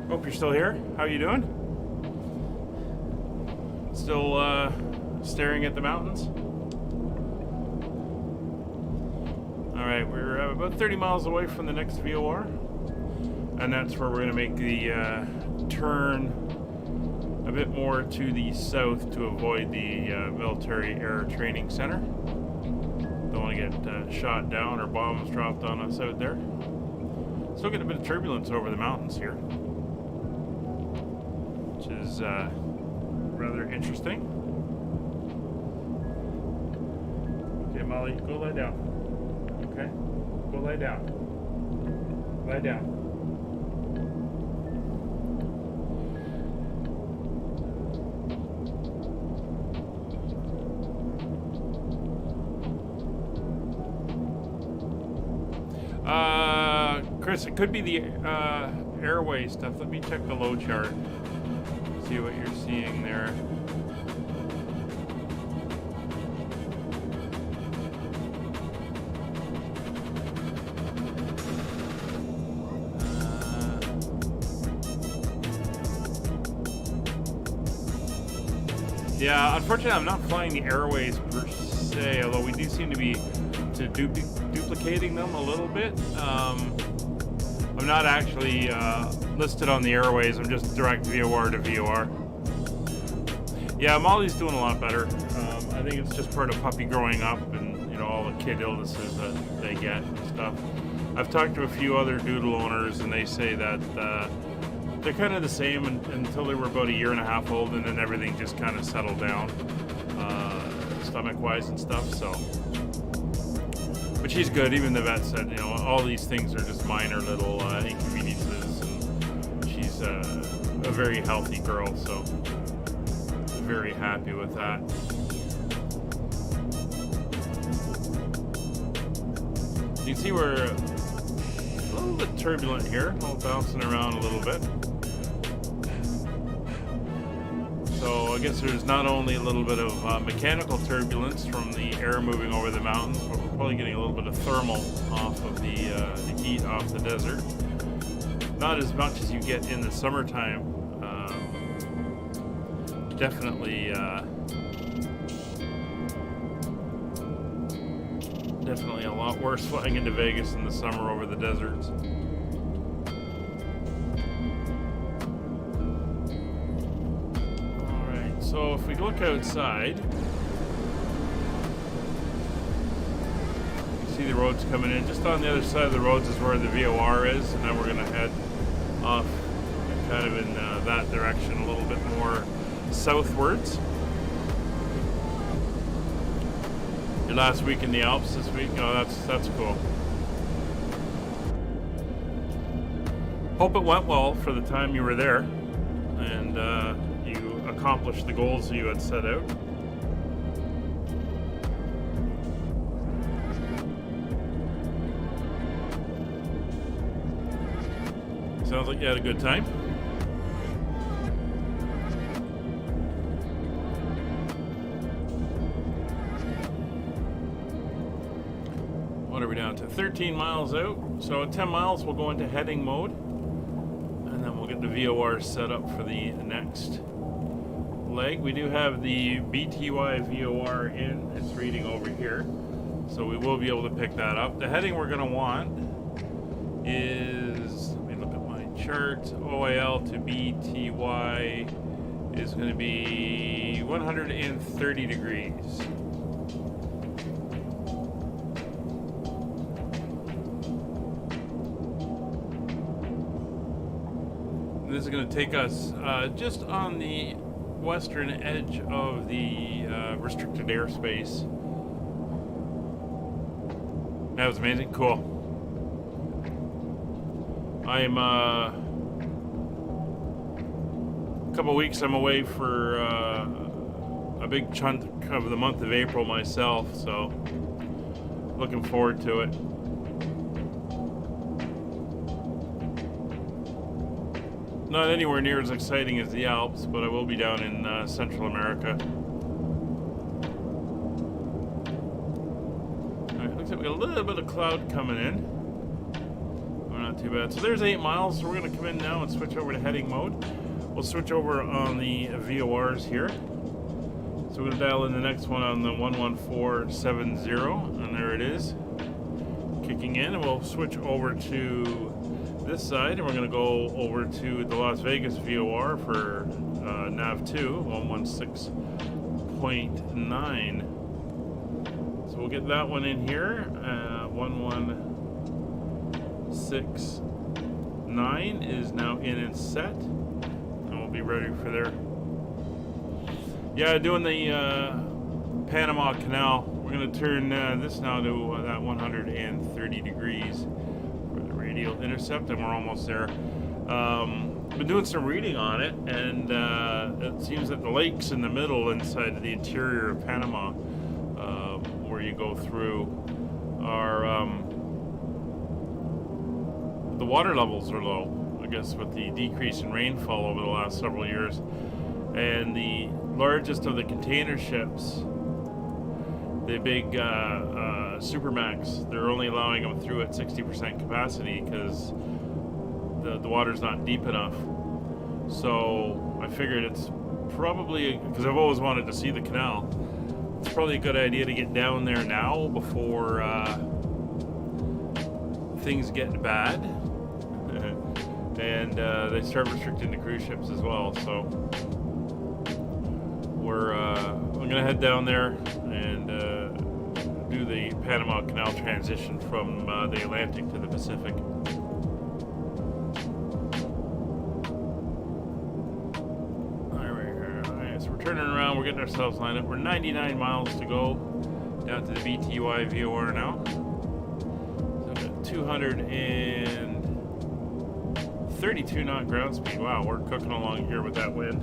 Hope you're still here. How you doing? Still staring at the mountains? Alright, we're about 30 miles away from the next VOR. And that's where we're going to make the turn a bit more to the south to avoid the military air training center. Don't want to get shot down or bombs dropped on us out there. Still getting a bit of turbulence over the mountains here, which is rather interesting. Okay, Molly, go lie down. Okay? Go lie down. Lie down. Chris, it could be the airway stuff. Let me check the low chart. See what you're seeing there. Yeah, unfortunately, I'm not flying the airways per se, although we do seem to be duplicating them a little bit. I'm not actually listed on the airways. I'm just direct VOR to VOR. Yeah, Molly's doing a lot better. I think it's just part of puppy growing up and, you know, all the kid illnesses that they get and stuff. I've talked to a few other doodle owners, and they say that they're kind of the same until they were about a year and a half old, and then everything just kind of settled down, stomach-wise and stuff, so. But she's good. Even the vet said, you know, all these things are just minor little inconveniences, and she's a very healthy girl, so very happy with that. You can see we're a little bit turbulent here, all bouncing around a little bit. So I guess there's not only a little bit of mechanical turbulence from the air moving over the mountains, but we're probably getting a little bit of thermal off of the heat off the desert. Not as much as you get in the summertime. Definitely a lot worse flying into Vegas in the summer over the deserts. So if we look outside, you see the roads coming in. Just on the other side of the roads is where the VOR is, and then we're going to head off kind of in that direction a little bit more southwards. Your last week in the Alps this week? Oh, that's cool. Hope it went well for the time you were there, and you accomplished the goals you had set out. Sounds like you had a good time. What are we down to? 13 miles out. So at 10 miles we'll go into heading mode, and then we'll get the VOR set up for the next leg. We do have the BTY VOR in. It's reading over here, so we will be able to pick that up. The heading we're going to want is, let me look at my chart, OIL to BTY is going to be 130 degrees. This is going to take us just on the western edge of the restricted airspace. That was amazing. Cool. I'm a couple weeks I'm away for a big chunk of the month of April myself, so looking forward to it. Not anywhere near as exciting as the Alps, but I will be down in Central America. All right, looks like we got a little bit of cloud coming in. not too bad. So there's 8 miles. So we're going to come in now and switch over to heading mode. We'll switch over on the VORs here. So we're going to dial in the next one on the 11470, and there it is, kicking in. And we'll switch over to this side, and we're going to go over to the Las Vegas VOR for nav2, 116.9. So we'll get that one in here, 116.9 is now in and set, and we'll be ready for there. Yeah, doing the Panama Canal. We're going to turn this now to that 130 degrees for the radial intercept, and we're almost there. Been doing some reading on it, and it seems that the lakes in the middle inside of the interior of Panama, where you go through, are the water levels are low, I guess, with the decrease in rainfall over the last several years. And the largest of the container ships, the big Supermax, they're only allowing them through at 60% capacity because the water's not deep enough. So I figured it's probably, because I've always wanted to see the canal, it's probably a good idea to get down there now before things get bad. And they start restricting the cruise ships as well. So I'm gonna head down there and do the Panama Canal transition from the Atlantic to the Pacific. Alright, so we're turning around, we're getting ourselves lined up. We're 99 miles to go down to the BTY VOR now. So we've got 232 knot ground speed. Wow, we're cooking along here with that wind.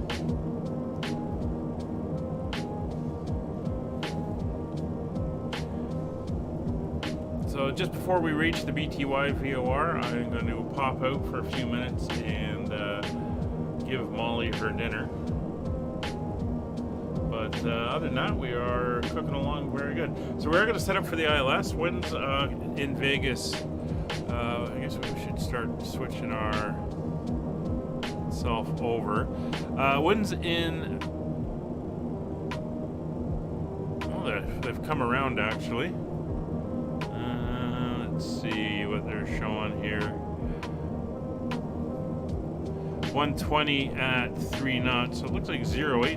So just before we reach the BTY VOR, I'm going to pop out for a few minutes and give Molly her dinner. But other than that, we are cooking along very good. So we're going to set up for the ILS. Winds in Vegas. I guess we should start switching our self over. Winds in... Oh, they've come around actually. Let's see what they're showing here. 120 at 3 knots. So it looks like 08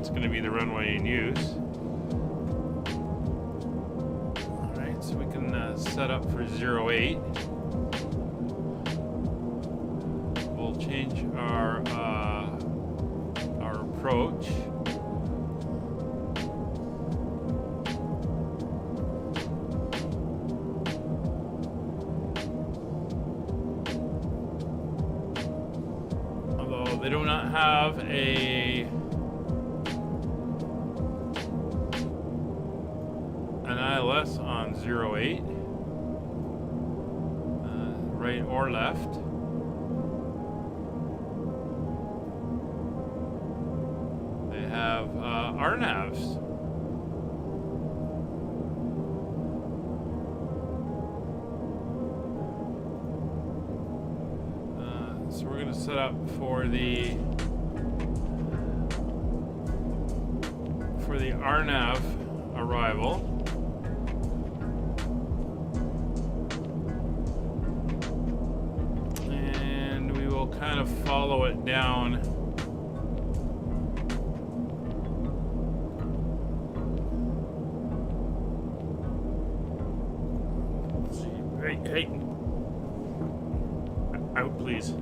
is going to be the runway in use. Alright, so we can set up for 08. We'll change our approach. They do not have an ILS on 08, right or left. They have RNAVs. So we're going to set up for the RNAV arrival. And we will kind of follow it down. Hey. Out, please.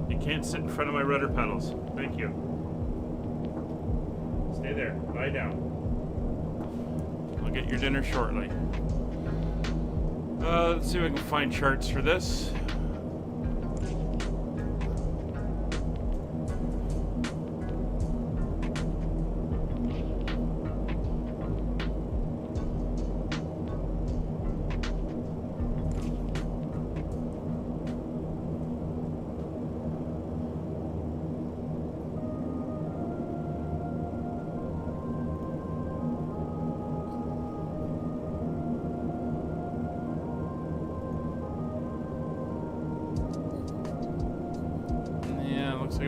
You can't sit in front of my rudder pedals. Thank you. Stay there. Lie down. I'll get your dinner shortly. Let's see if I can find charts for this.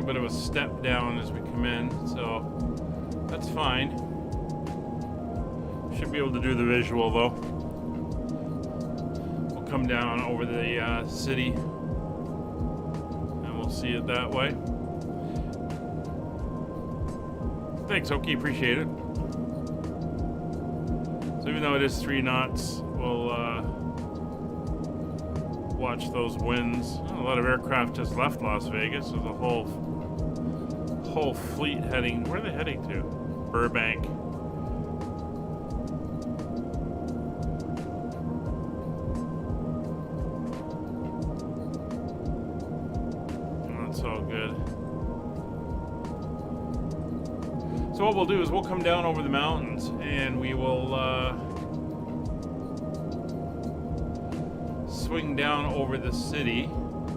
a bit of a step down as we come in, so that's fine. Should be able to do the visual though. We'll come down over the city and we'll see it that way. Thanks, Oki, appreciate it. So even though it is 3 knots, we'll watch those winds. A lot of aircraft just left Las Vegas. There's a whole fleet heading. Where are they heading to? Burbank. That's all good. So what we'll do is we'll come down over the mountains and we will swing down over the city.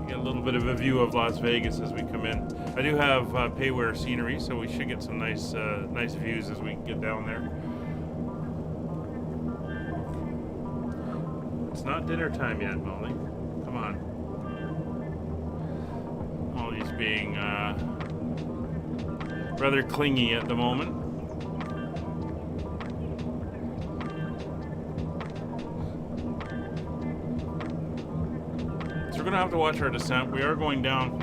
Get a little bit of a view of Las Vegas as we come in. I do have payware scenery, so we should get some nice views as we get down there. It's not dinner time yet, Molly. Come on. Molly's being rather clingy at the moment. So we're going to have to watch our descent. We are going down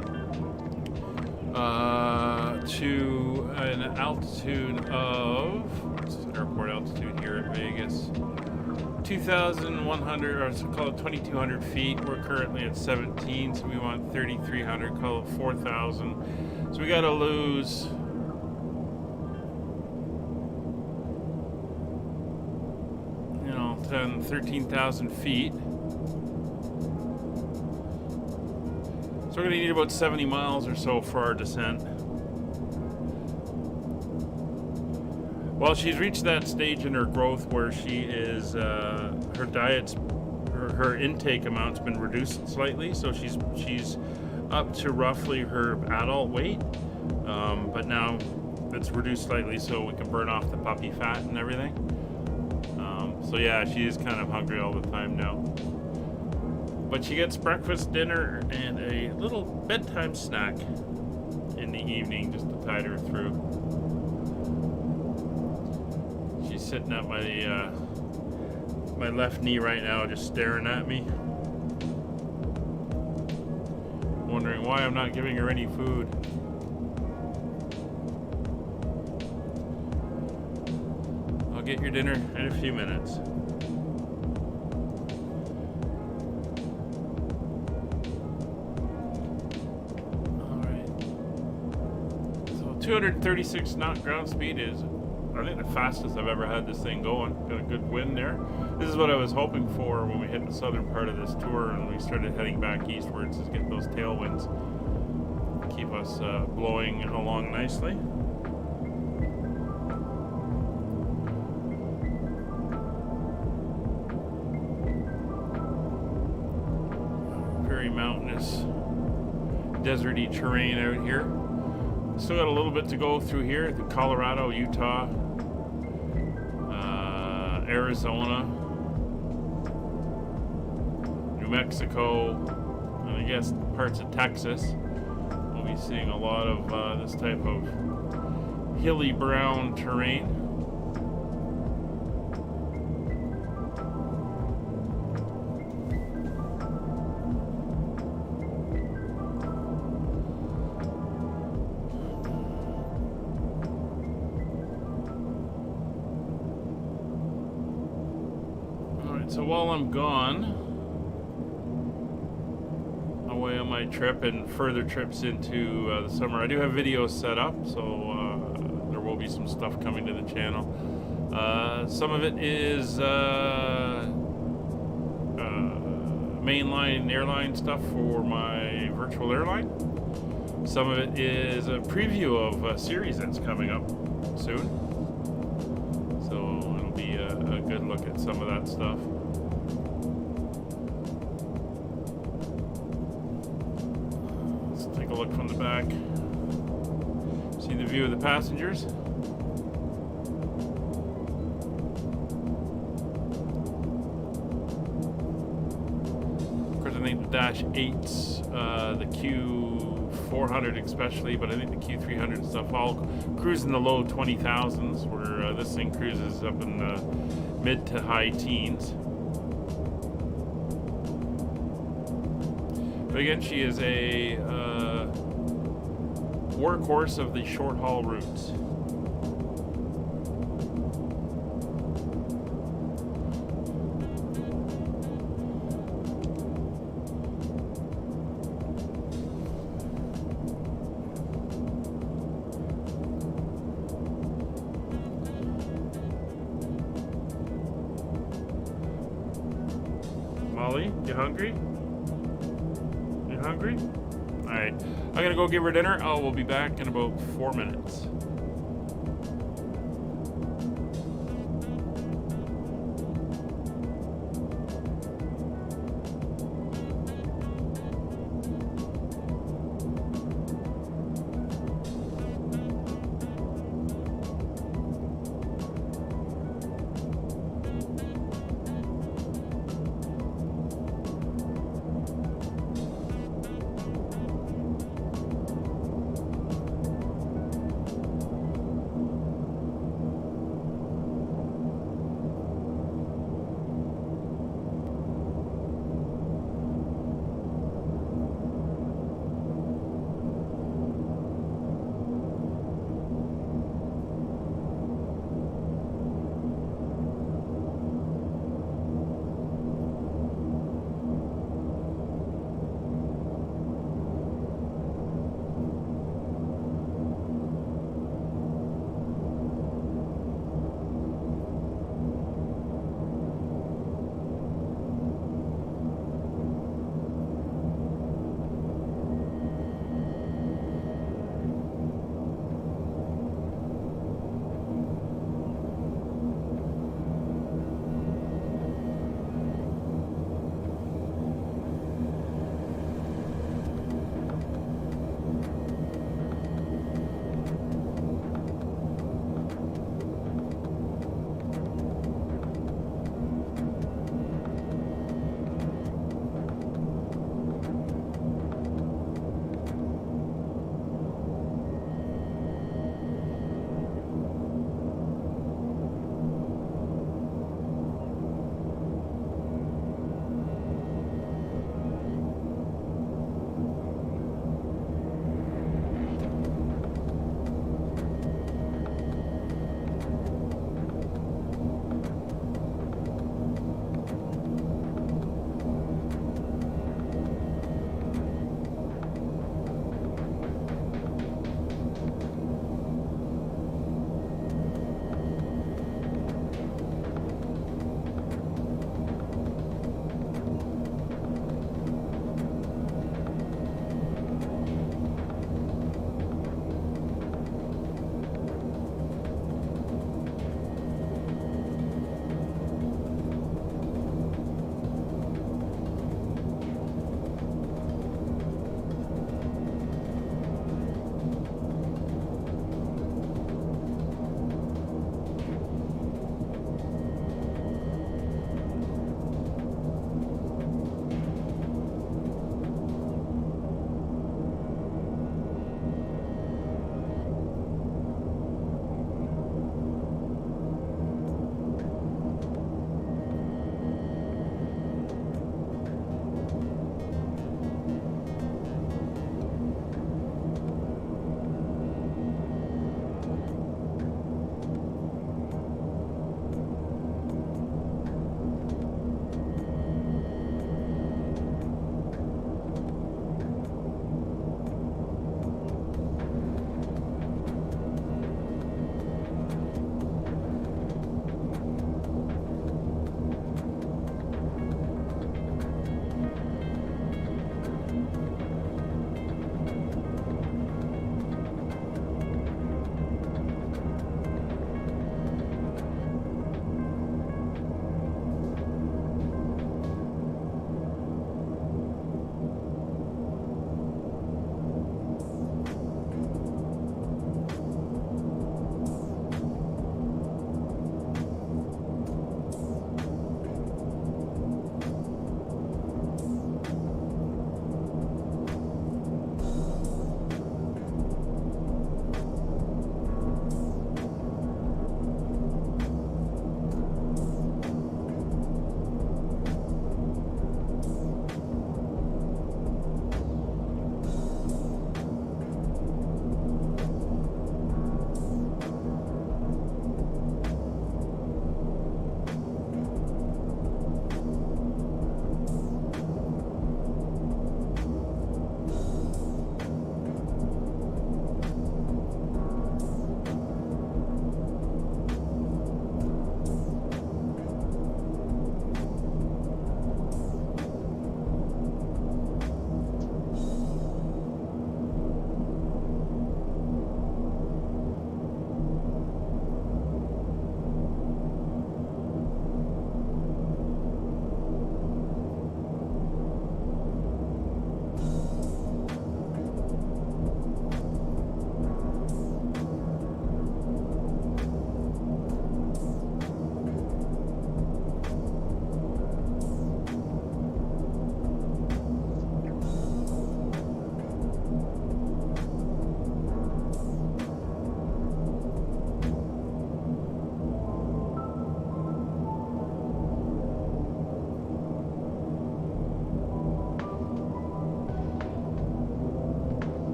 to an altitude of, what's the airport altitude here at Vegas? 2,100, or let's call it 2,200 feet. We're currently at 17, so we want 3,300, call it 4,000. So we got to lose 13,000 feet. So we're going to need about 70 miles or so for our descent. Well, she's reached that stage in her growth where she is, her diet's, her intake amount's been reduced slightly, so she's up to roughly her adult weight, but now it's reduced slightly so we can burn off the puppy fat and everything. So yeah, she is kind of hungry all the time now. But she gets breakfast, dinner, and a little bedtime snack in the evening just to tide her through. She's sitting at my left knee right now, just staring at me, wondering why I'm not giving her any food. I'll get your dinner in a few minutes. Alright. So 236 knot ground speed is, I think, the fastest I've ever had this thing going. Got a good wind there. This is what I was hoping for when we hit the southern part of this tour and we started heading back eastwards, is get those tailwinds. Keep us blowing along nicely. Mountainous, deserty terrain out here. Still got a little bit to go through here. The Colorado, Utah, Arizona, New Mexico, and I guess parts of Texas. We'll be seeing a lot of this type of hilly brown terrain. So while I'm gone, away on my trip and further trips into the summer, I do have videos set up, so there will be some stuff coming to the channel. Some of it is mainline airline stuff for my virtual airline. Some of it is a preview of a series that's coming up soon. So it'll be a good look at some of that stuff. Take a look from the back. See the view of the passengers. Of course, I think the Dash-8's, the Q4 Q400 especially, but I think the Q300 and stuff all cruise in the low 20,000s, where this thing cruises up in the mid to high teens. But again, she is a workhorse of the short haul routes. Molly, you hungry? You hungry? Alright, I'm gonna go give her dinner. We'll be back in about 4 minutes.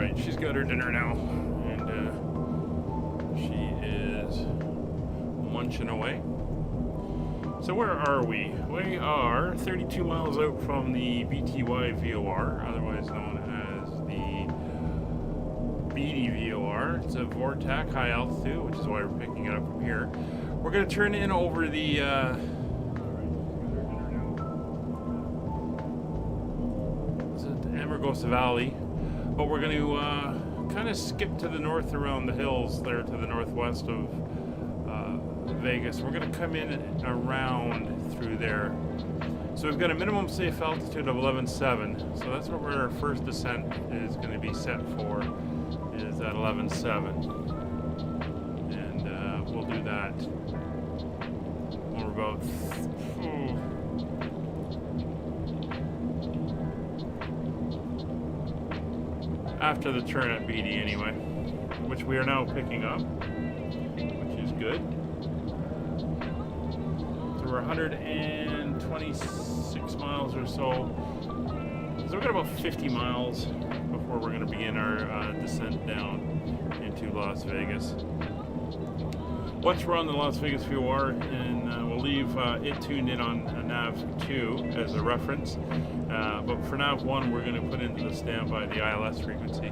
Alright, she's got her dinner now, and she is munching away. So where are we? We are 32 miles out from the BTY VOR, otherwise known as the BD VOR. It's a Vortac high altitude, which is why we're picking it up from here. We're going to turn in over the Amargosa Valley, but we're going to kind of skip to the north around the hills there to the northwest of Vegas. We're going to come in around through there. So we've got a minimum safe altitude of 11.7, so that's where our first descent is going to be set for, is at 11.7, and we'll do that when we're about after the turn at BD anyway, which we are now picking up, which is good. So we're 126 miles or so. So we've got about 50 miles before we're going to begin our descent down into Las Vegas. Once we're on the Las Vegas VOR, and we'll leave it tuned in on nav 2 as a reference. But for nav 1, we're going to put into the standby the ILS frequency.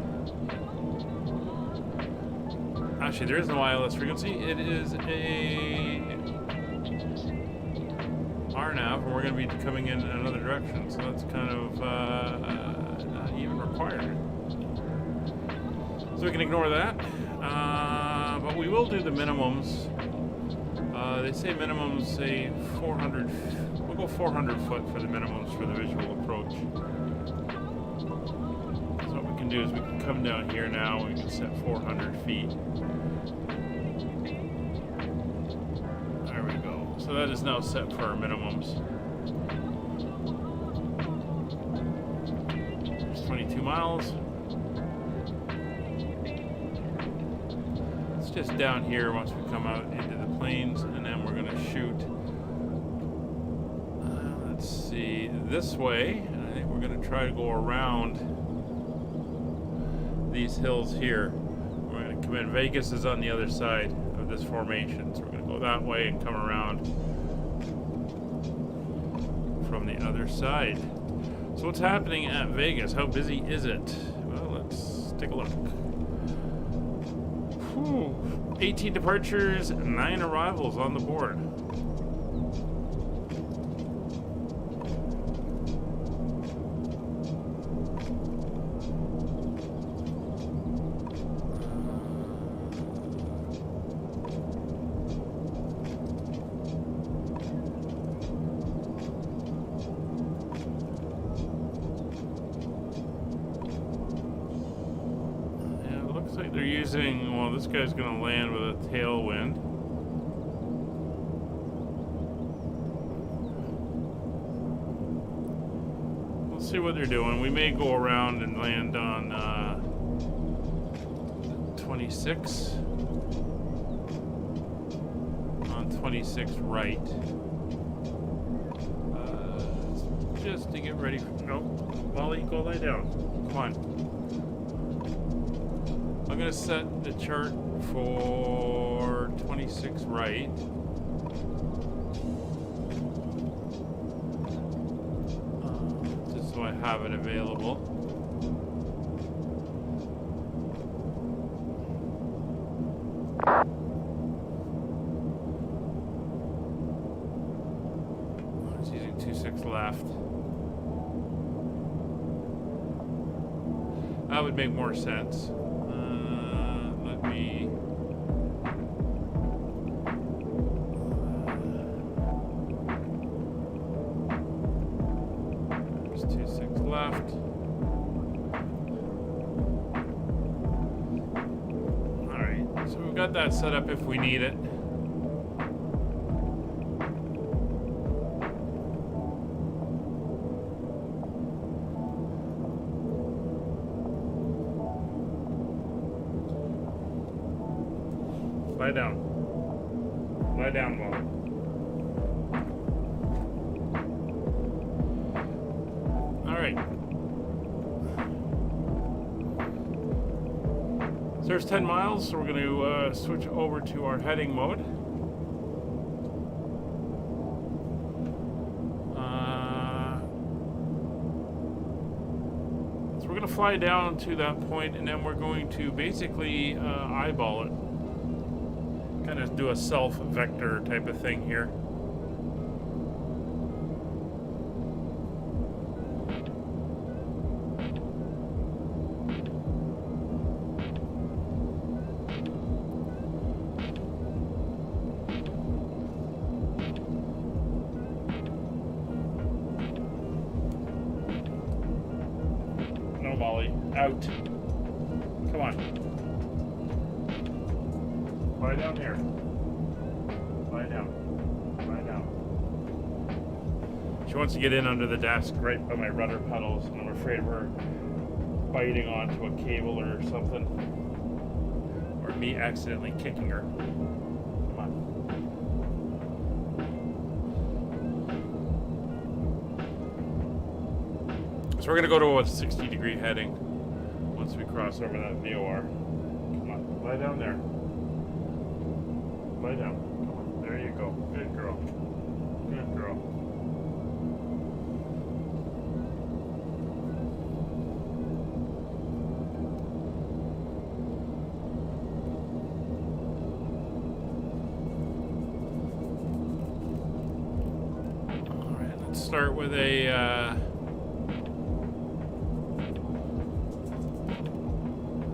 Actually, there is no ILS frequency. It is a RNAV, and we're going to be coming in another direction. So that's kind of not even required. So we can ignore that. But we will do the minimums. They say minimums, say 400. We'll go 400 foot for the minimums for the visual approach. So what we can do is we can come down here now. We can set 400 feet. There we go. So that is now set for our minimums. There's 22 miles. Just down here once we come out into the plains, and then we're going to shoot let's see, this way, and I think we're going to try to go around these hills here. We're going to come in. Vegas is on the other side of this formation, so we're going to go that way and come around from the other side. So what's happening at Vegas? How busy is it? Well, let's take a look. 18 departures, 9 arrivals on the board. They're using, well, this guy's going to land with a tailwind. We'll see what they're doing. We may go around and land on 26. On 26 right. Just to get ready for, no, Molly, go lie down. Come on. I'm going to set the chart for 26 right. Just so I have it available. It's using 26 left. That would make more sense. There's 26 left. Alright, so we've got that set up if we need it. Lie down. Lie down, Molly. All right. there's 10 miles, so we're going to switch over to our heading mode. So we're going to fly down to that point, and then we're going to basically eyeball it. Kind of do a self-vector type of thing here. No, Molly. Out. Come on. Lie down here. Lie down. Lie down. She wants to get in under the desk right by my rudder pedals, and I'm afraid of her biting onto a cable or something. Or me accidentally kicking her. Come on. So we're going to go to a 60-degree heading once we cross over that VOR. Come on. Lie down there. Lie down. Come on. There you go. Good girl. Good girl. All right. Let's start with a.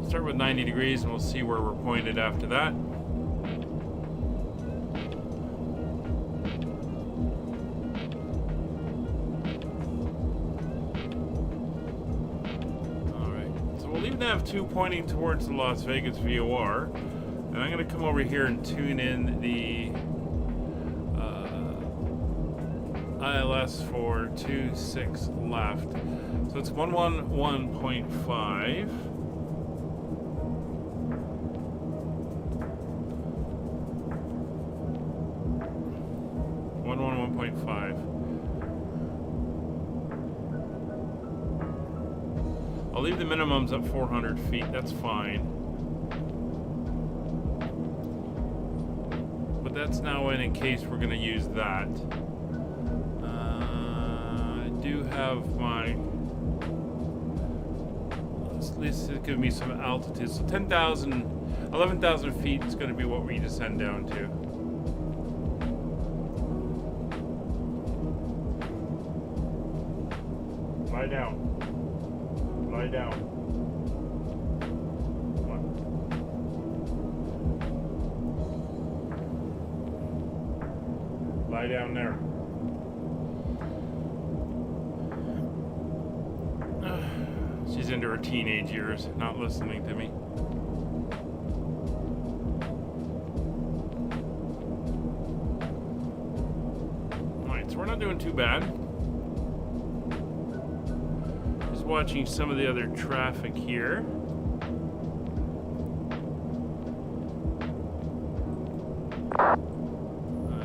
Start with 90 degrees, and we'll see where we're pointed after that. Nav2 pointing towards the Las Vegas VOR, and I'm going to come over here and tune in the ILS for 26 left. So it's 111.5. I'll leave the minimums at 400 feet, that's fine. But that's now in case we're going to use that. I do have my... At least it gives me some altitude. So 10,000, 11,000 feet is going to be what we descend down to. Lie down. Lie down. Come on. Lie down there. She's into her teenage years, not listening to me. Alright, so we're not doing too bad. Watching some of the other traffic here.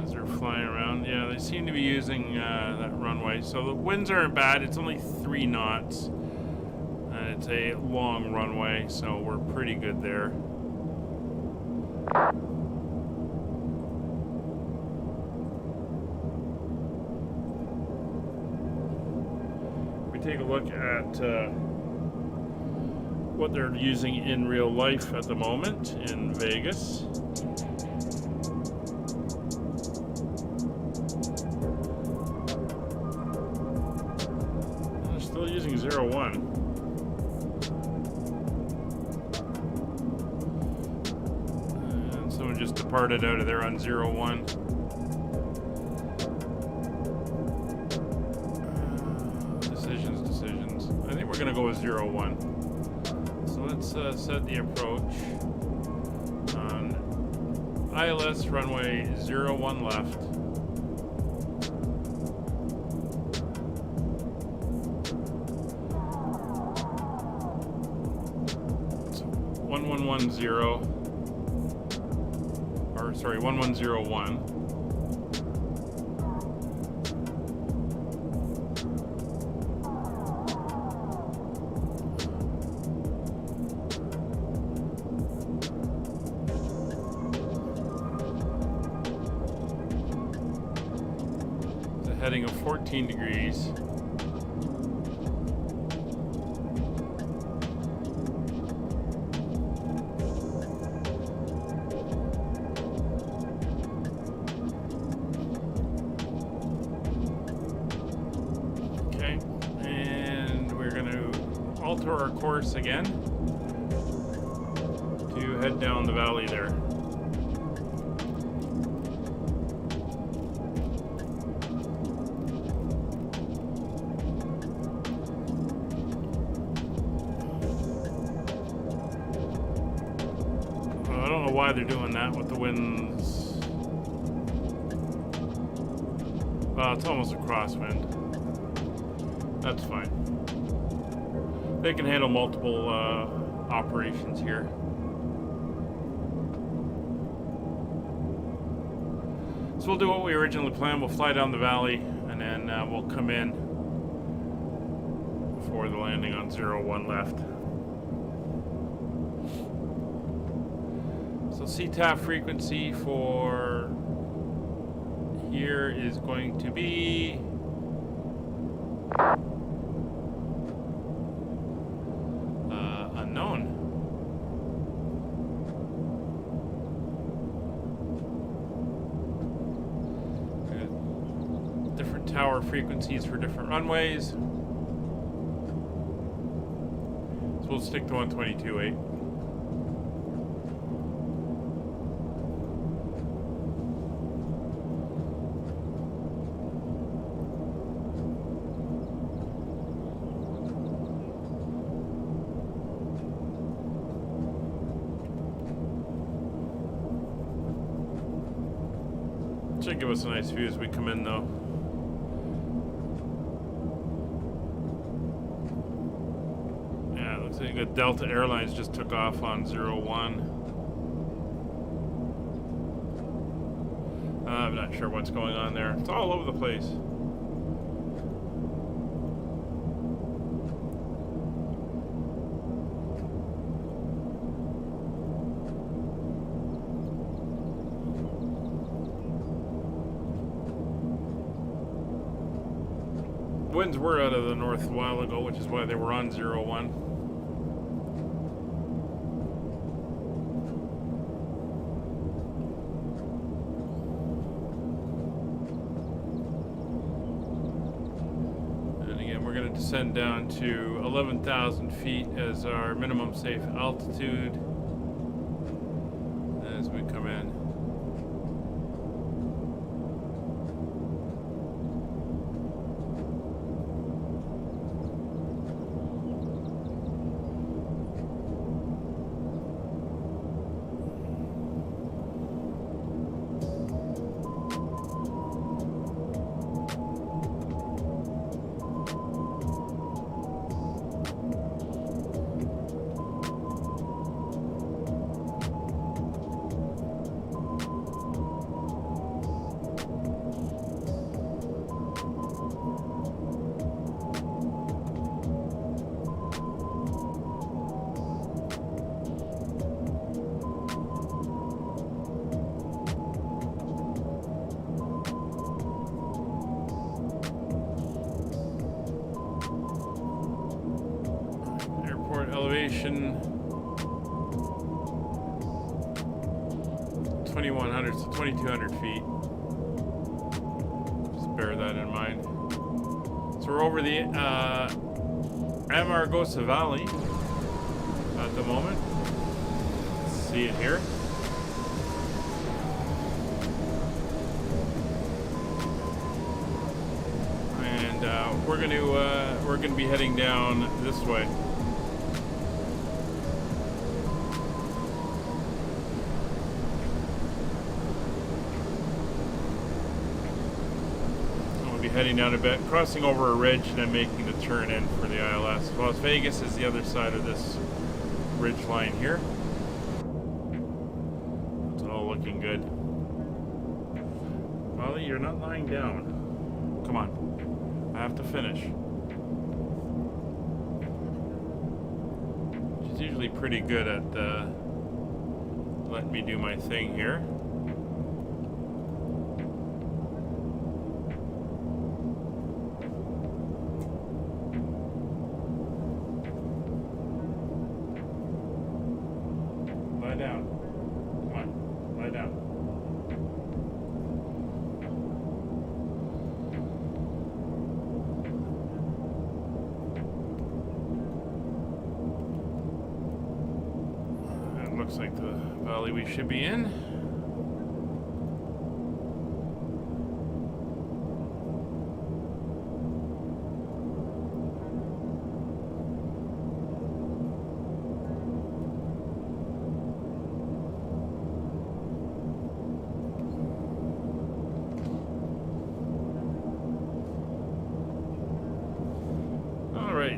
As they're flying around, yeah, they seem to be using that runway. So the winds aren't bad. It's only 3 knots, and it's a long runway, so we're pretty good there. Take a look at what they're using in real life at the moment in Vegas. They're still using 01. And someone just departed out of there on 01. We're going to go with 01. So let's set the approach on ILS runway 01 left. It's 1110, or sorry, 1101. heading of 14 degrees. Okay, and we're going to alter our course again to head down the valley there. Why they're doing that with the winds. Well, it's almost a crosswind. That's fine. They can handle multiple operations here. So we'll do what we originally planned. We'll fly down the valley and then we'll come in for the landing on 01 left. So CTAF frequency for here is going to be unknown. Different tower frequencies for different runways. So we'll stick to 122.8. Should give us a nice view as we come in, though. Yeah, it looks like the Delta Airlines just took off on 01. I'm not sure what's going on there. It's all over the place. Winds were out of the north a while ago, which is why they were on 01. And again, we're going to descend down to 11,000 feet as our minimum safe altitude as we come in. Elevation 2100 to 2200 feet. Just bear that in mind. So we're over the Amargosa Valley at the moment. See it here. And we're going to be heading down this way. Heading down a bit, crossing over a ridge, and then making the turn in for the ILS. Las Vegas is the other side of this ridge line here. It's all looking good. Molly, you're not lying down. Come on. I have to finish. She's usually pretty good at letting me do my thing here. lie down. Come on, lie down. It looks like the valley we should be in.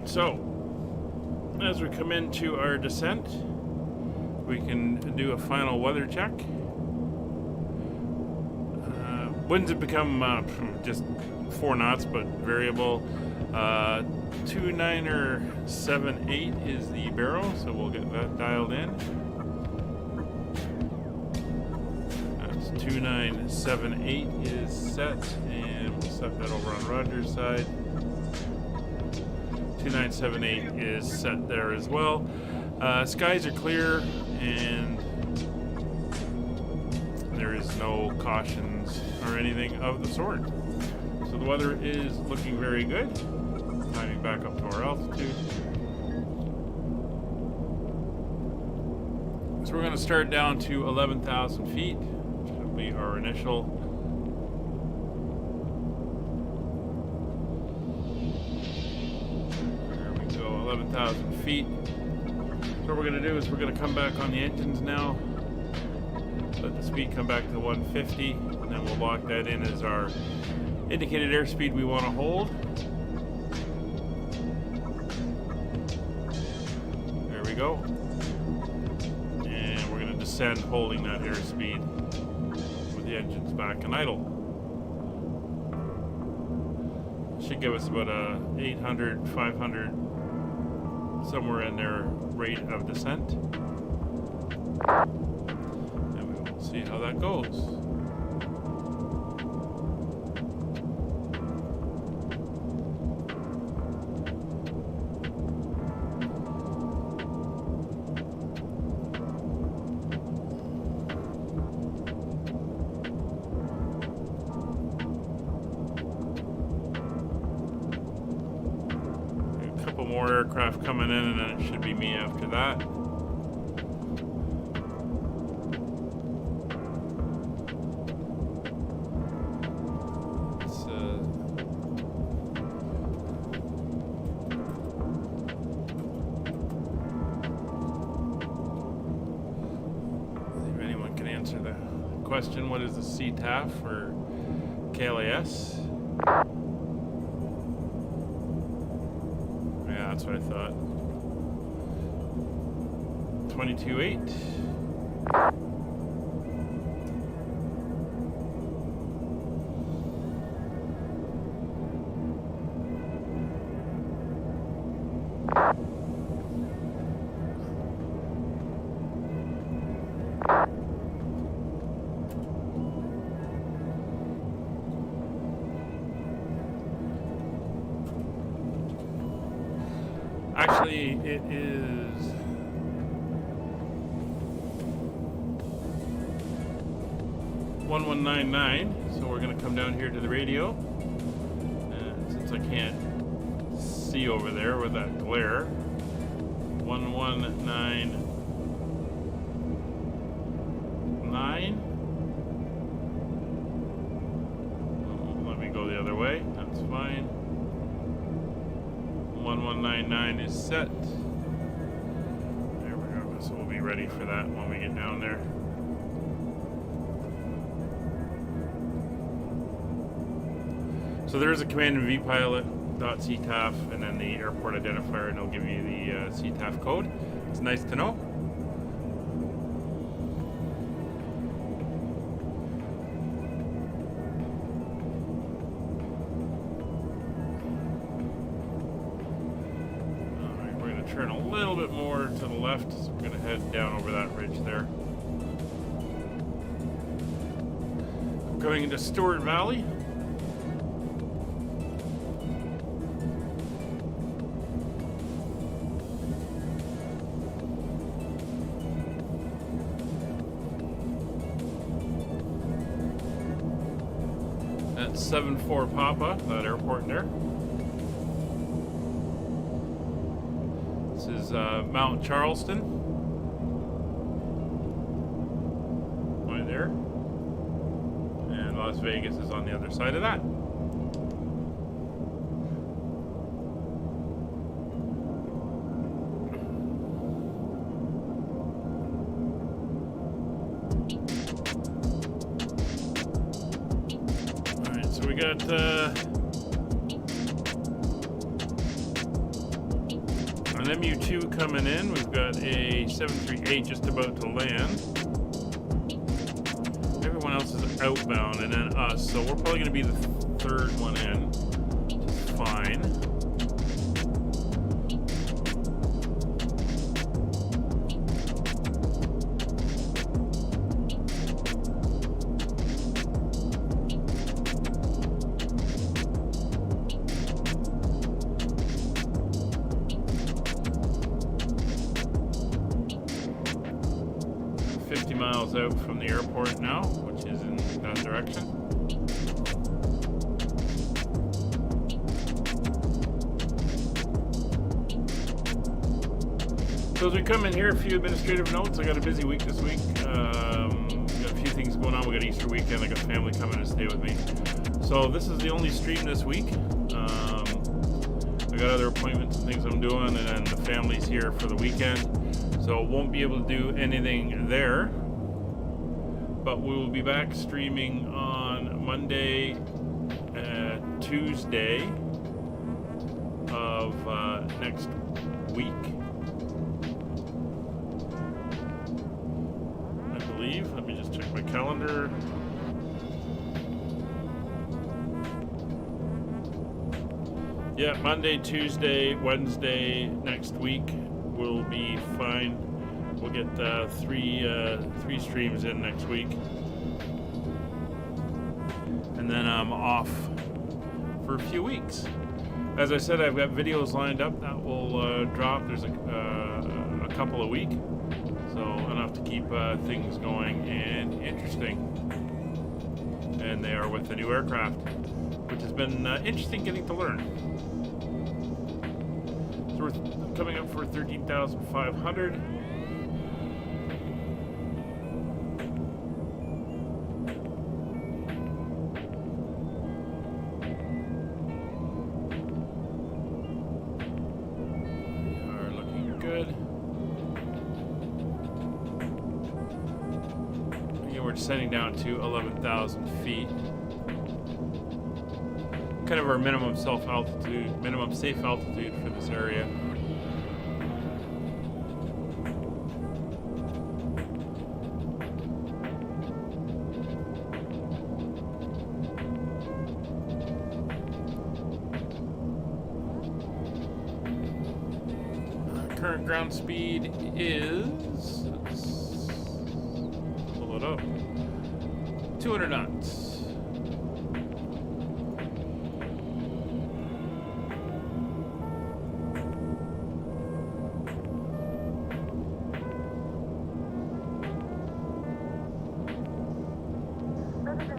So, as we come into our descent, we can do a final weather check. Winds have become just 4 knots, but variable. 2978 is the barrel, so we'll get that dialed in. That's 2978 is set, and we'll set that over on Roger's side. 2978 is set there as well. Skies are clear, and there is no cautions or anything of the sort. So the weather is looking very good. Climbing back up to our altitude. So we're going to start down to 11,000 feet, which will be our initial. 11,000 feet. So what we're going to do is we're going to come back on the engines now. Let the speed come back to 150, and then we'll lock that in as our indicated airspeed we want to hold. There we go. And we're going to descend holding that airspeed with the engines back and idle. Should give us about a 800, 500, somewhere in their rate of descent, and we will see how that goes. More aircraft coming in, and then it should be me after that. If anyone can answer the question, what is the CTAF for KLAS? That's what I thought. 22.8. Actually, it is 1199, so we're going to come down here to the radio. And since I can't see over there with that glare, 1199. Let me go the other way, that's fine. 1199 is set. There we go. So we'll be ready for that when we get down there. So there is a command in vpilot.ctaf and then the airport identifier, and it'll give you the CTAF code. It's nice to know. Turn a little bit more to the left, so we're going to head down over that ridge there. Going into Stewart Valley. That's 74 Papa, that airport there. This is Mount Charleston. Right there. And Las Vegas is on the other side of that. We got an MU2 coming in. We've got a 738 just about to land. Everyone else is outbound, and then us. So we're probably going to be the third one in. Which is fine. 50 miles out from the airport now, which is in that direction. So as we come in here, a few administrative notes. I got a busy week this week. Got a few things going on. We got Easter weekend. I got family coming to stay with me. So this is the only stream this week. I got other appointments and things I'm doing, and then the family's here for the weekend. So won't be able to do anything there. But we will be back streaming on Monday, Tuesday of next week. I believe. Let me just check my calendar. Yeah, Monday, Tuesday, Wednesday next week will be fine. We'll get three streams in next week, and then I'm off for a few weeks. As I said, I've got videos lined up that will drop. There's a couple a week, so enough to keep things going and interesting. And they are with the new aircraft, which has been interesting getting to learn. So we're coming up for 13,500. We are looking good. Again, we're descending down to 11,000 feet. Kind of our minimum safe altitude for this area. Current ground speed is, let's pull it up, 200 knots.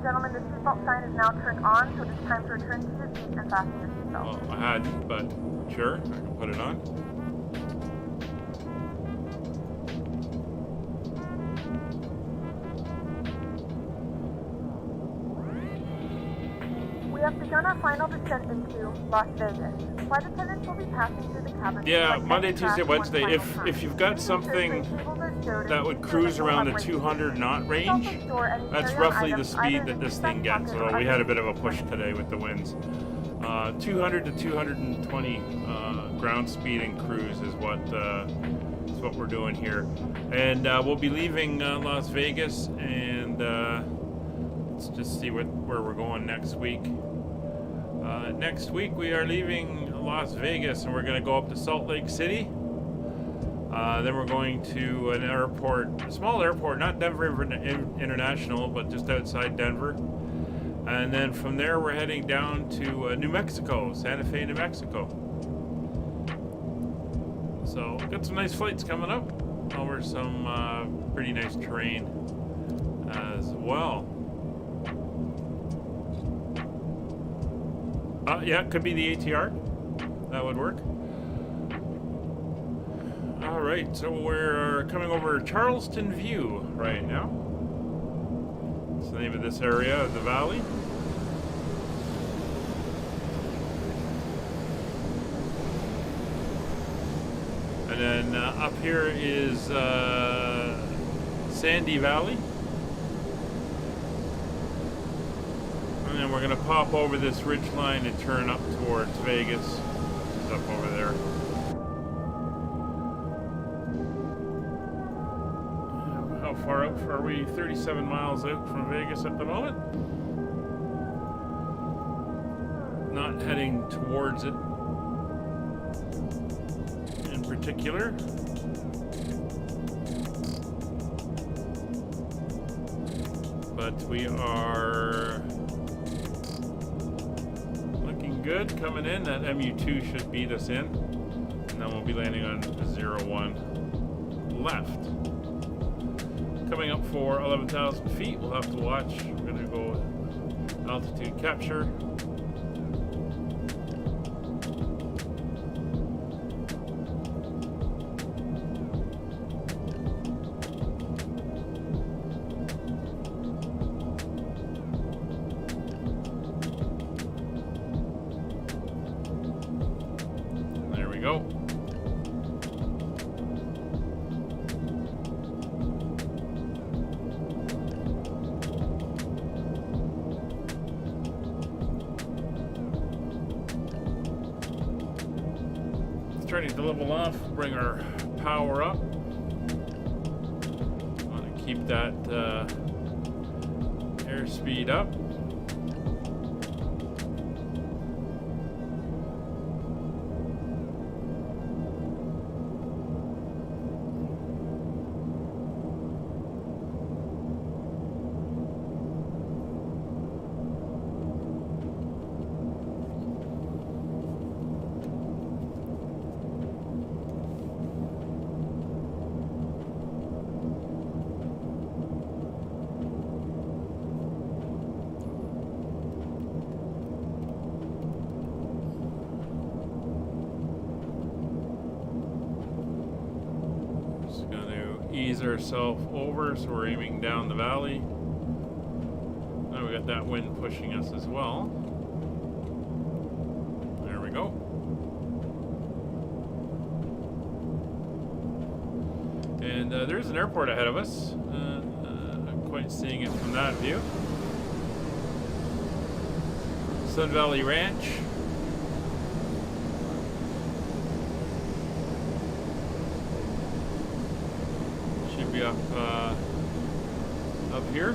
Gentlemen, the seatbelt sign is now turned on, so it is time to return to your seat and fasten your seatbelt. Well, I hadn't, but sure, I can put it on. We have begun our final descent into Las Vegas. Flight attendants will be passing through the cabin. Yeah, Monday, Tuesday, Wednesday. If you've got something that would cruise around the 200 knot range, that's roughly the speed that this thing gets. So we had a bit of a push today with the winds. 200 to 220 ground speed and cruise is what we're doing here. And we'll be leaving Las Vegas, and let's just see where we're going next week. Next week we are leaving Las Vegas, and we're going to go up to Salt Lake City. Then we're going to an airport, a small airport, not Denver International, but just outside Denver. And then from there we're heading down to New Mexico, Santa Fe, New Mexico. So got some nice flights coming up over some pretty nice terrain as well. Yeah, it could be the ATR. That would work. All right, so we're coming over Charleston View right now. That's the name of this area of the valley. And then up here is Sandy Valley. And then we're going to pop over this ridge line and turn up towards Vegas. It's up over there. How far out are we? 37 miles out from Vegas at the moment. Not heading towards it in particular. But we are looking good coming in. That MU2 should beat us in. And then we'll be landing on 01 left. Coming up for 11,000 feet. We'll have to watch. We're going to go altitude capture. There we go. Starting to level off, bring our power up. Want to keep that airspeed up. Ease ourselves over, so we're aiming down the valley. Now we got that wind pushing us as well. There we go. And there's an airport ahead of us. Not quite seeing it from that view. Sun Valley Ranch. Be up here.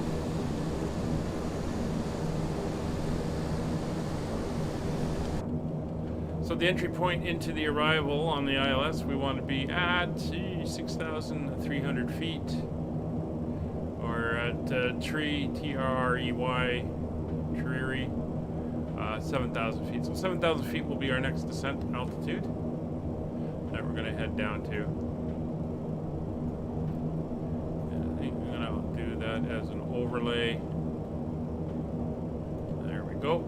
So the entry point into the arrival on the ILS, we want to be at 6,300 feet, or at Tree, T-R-E-Y, Tree, 7,000 feet. So 7,000 feet will be our next descent altitude that we're going to head down to. As an overlay. There we go.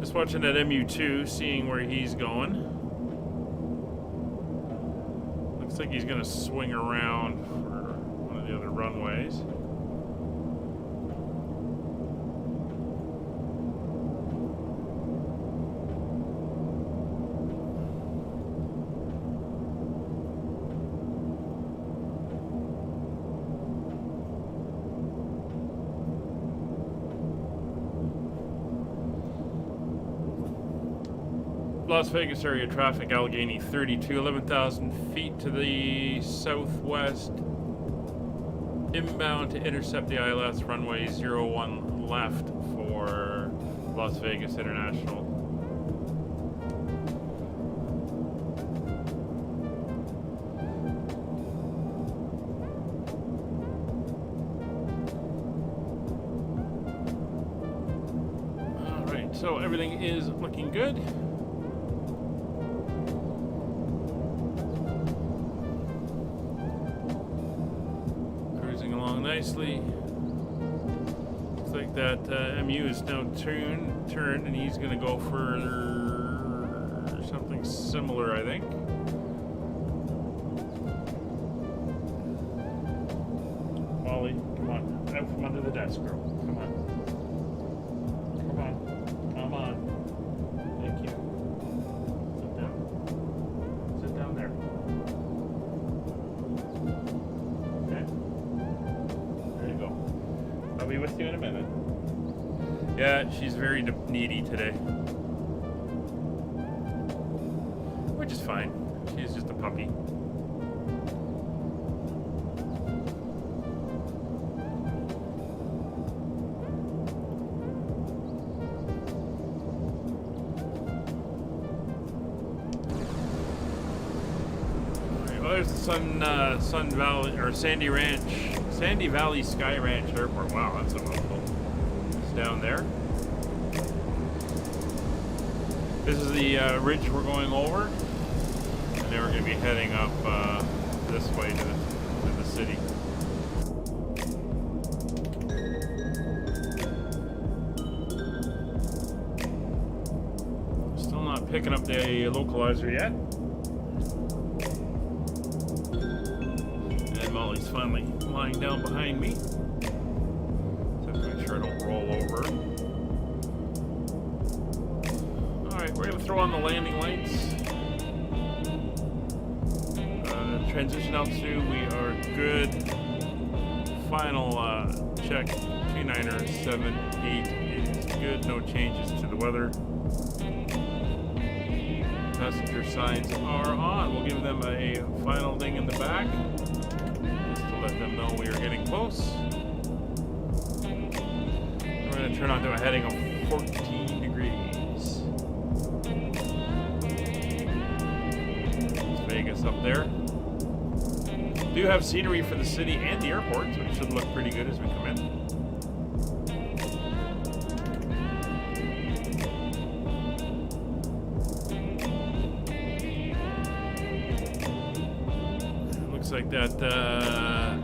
Just watching that MU2, seeing where he's going. Looks like he's going to swing around for one of the other runways. Las Vegas area traffic, Allegheny 32, 11,000 feet to the southwest. Inbound to intercept the ILS, runway 01 left for Las Vegas International. All right, so everything is looking good. Nicely. Looks like that MU is now turned, and he's going to go for something similar, I think. Molly, come on, out from under the desk, girl. Come on. Come on. Come on. Thank you. Sit down. Sit down there. Okay. There you go. I'll be with you in a minute. Yeah, she's very needy today. Which is fine. She's just a puppy. Well, there's the Sun Valley or Sandy Valley Sky Ranch Airport. Wow, that's a mouthful. It's down there. This is the ridge we're going over, and then we're going to be heading up this way to the city. Still not picking up the localizer yet. Molly's finally lying down behind me. So to make sure I don't roll over. Alright, we're going to throw on the landing lights. Transition altitude, we are good. Final check, 2978 is good. No changes to the weather. Passenger signs are on. We'll give them a final ding in the back. Let them know we are getting close. We're going to turn on to a heading of 14 degrees. It's Vegas up there. We do have scenery for the city and the airport, so it should look pretty good as we come in. Looks like that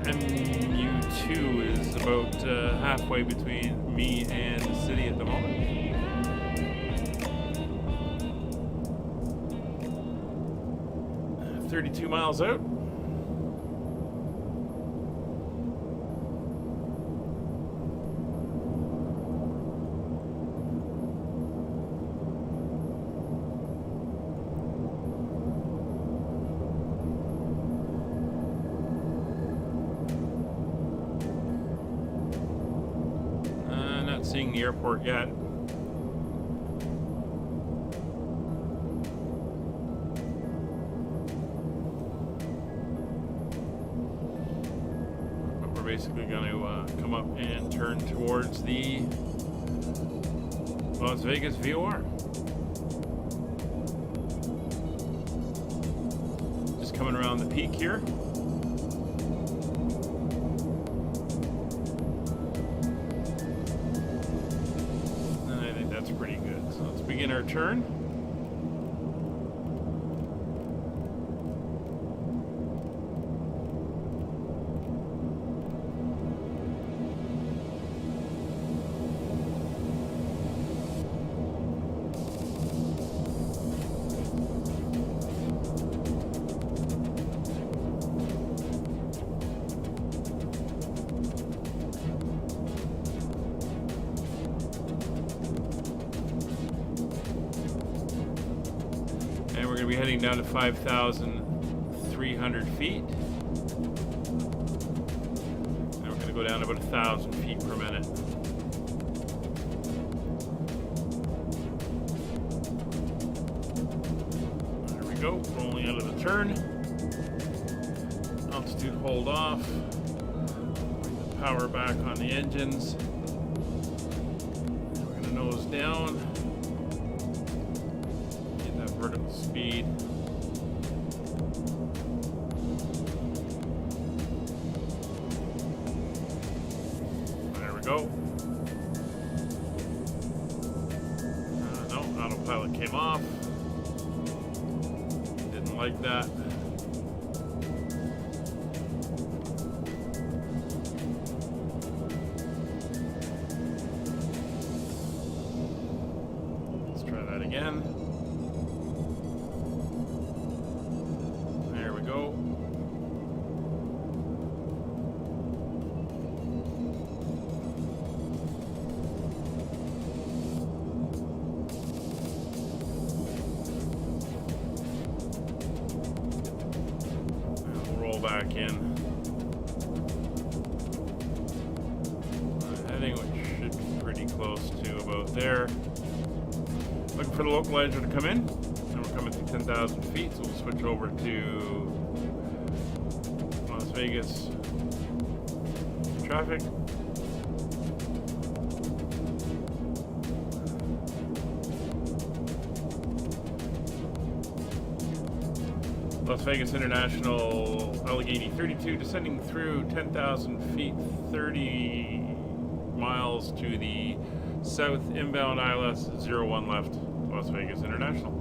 MU2 is about halfway between me and the city at the moment. Uh, 32 miles out. Seeing the airport yet. But we're basically going to come up and turn towards the Las Vegas VOR. Just coming around the peak here. Pretty good. So let's begin our turn. We're going to be heading down to 5,300 feet. And we're going to go down about 1,000 feet per minute. There we go, rolling out of the turn. Altitude hold off. Bring the power back on the engines. We're going to nose down. Vertical speed. There we go. No, autopilot came off. Didn't like that. again. There we go. Back in. I think we should be pretty close to about there. Looking for the localizer to come in. And we're coming to 10,000 feet, so we'll switch over to Las Vegas traffic. Las Vegas International, Allegheny 32, descending through 10,000 feet, 30 miles to the south, inbound ILS 01 left, Las Vegas International.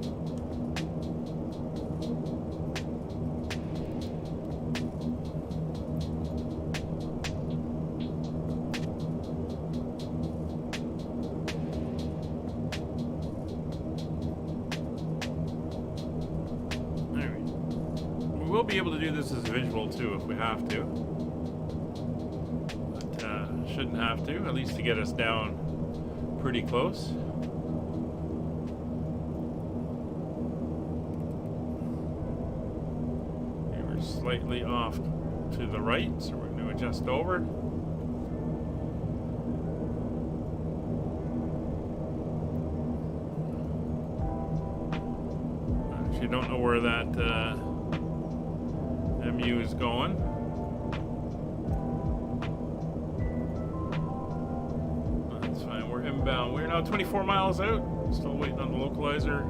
We'll be able to do this as a visual too if we have to, but shouldn't have to, at least to get us down pretty close. And we're slightly off to the right, so we're going to adjust over. Actually, don't know where that MU is going. That's fine. We're inbound. We're now 24 miles out. Still waiting on the localizer.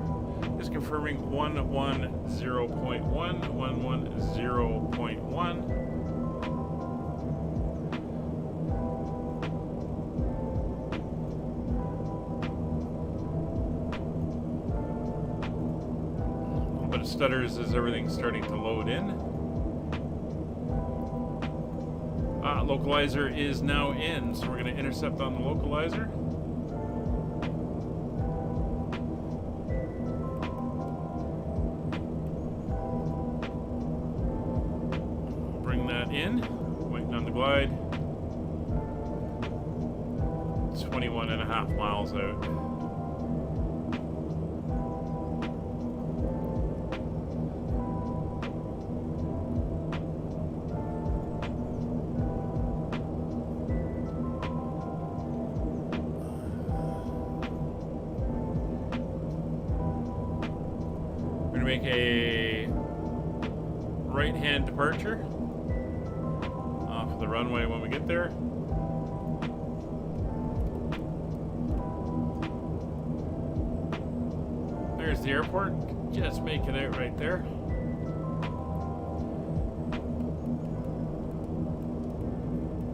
It's confirming 110.1, 110.1. But it stutters as everything's starting to load in. Localizer is now in, so we're going to intercept on the localizer. Bring that in. Waiting on the glide. 21.5 miles out. Make a right-hand departure off of the runway when we get there. There's the airport. Just make it out right there.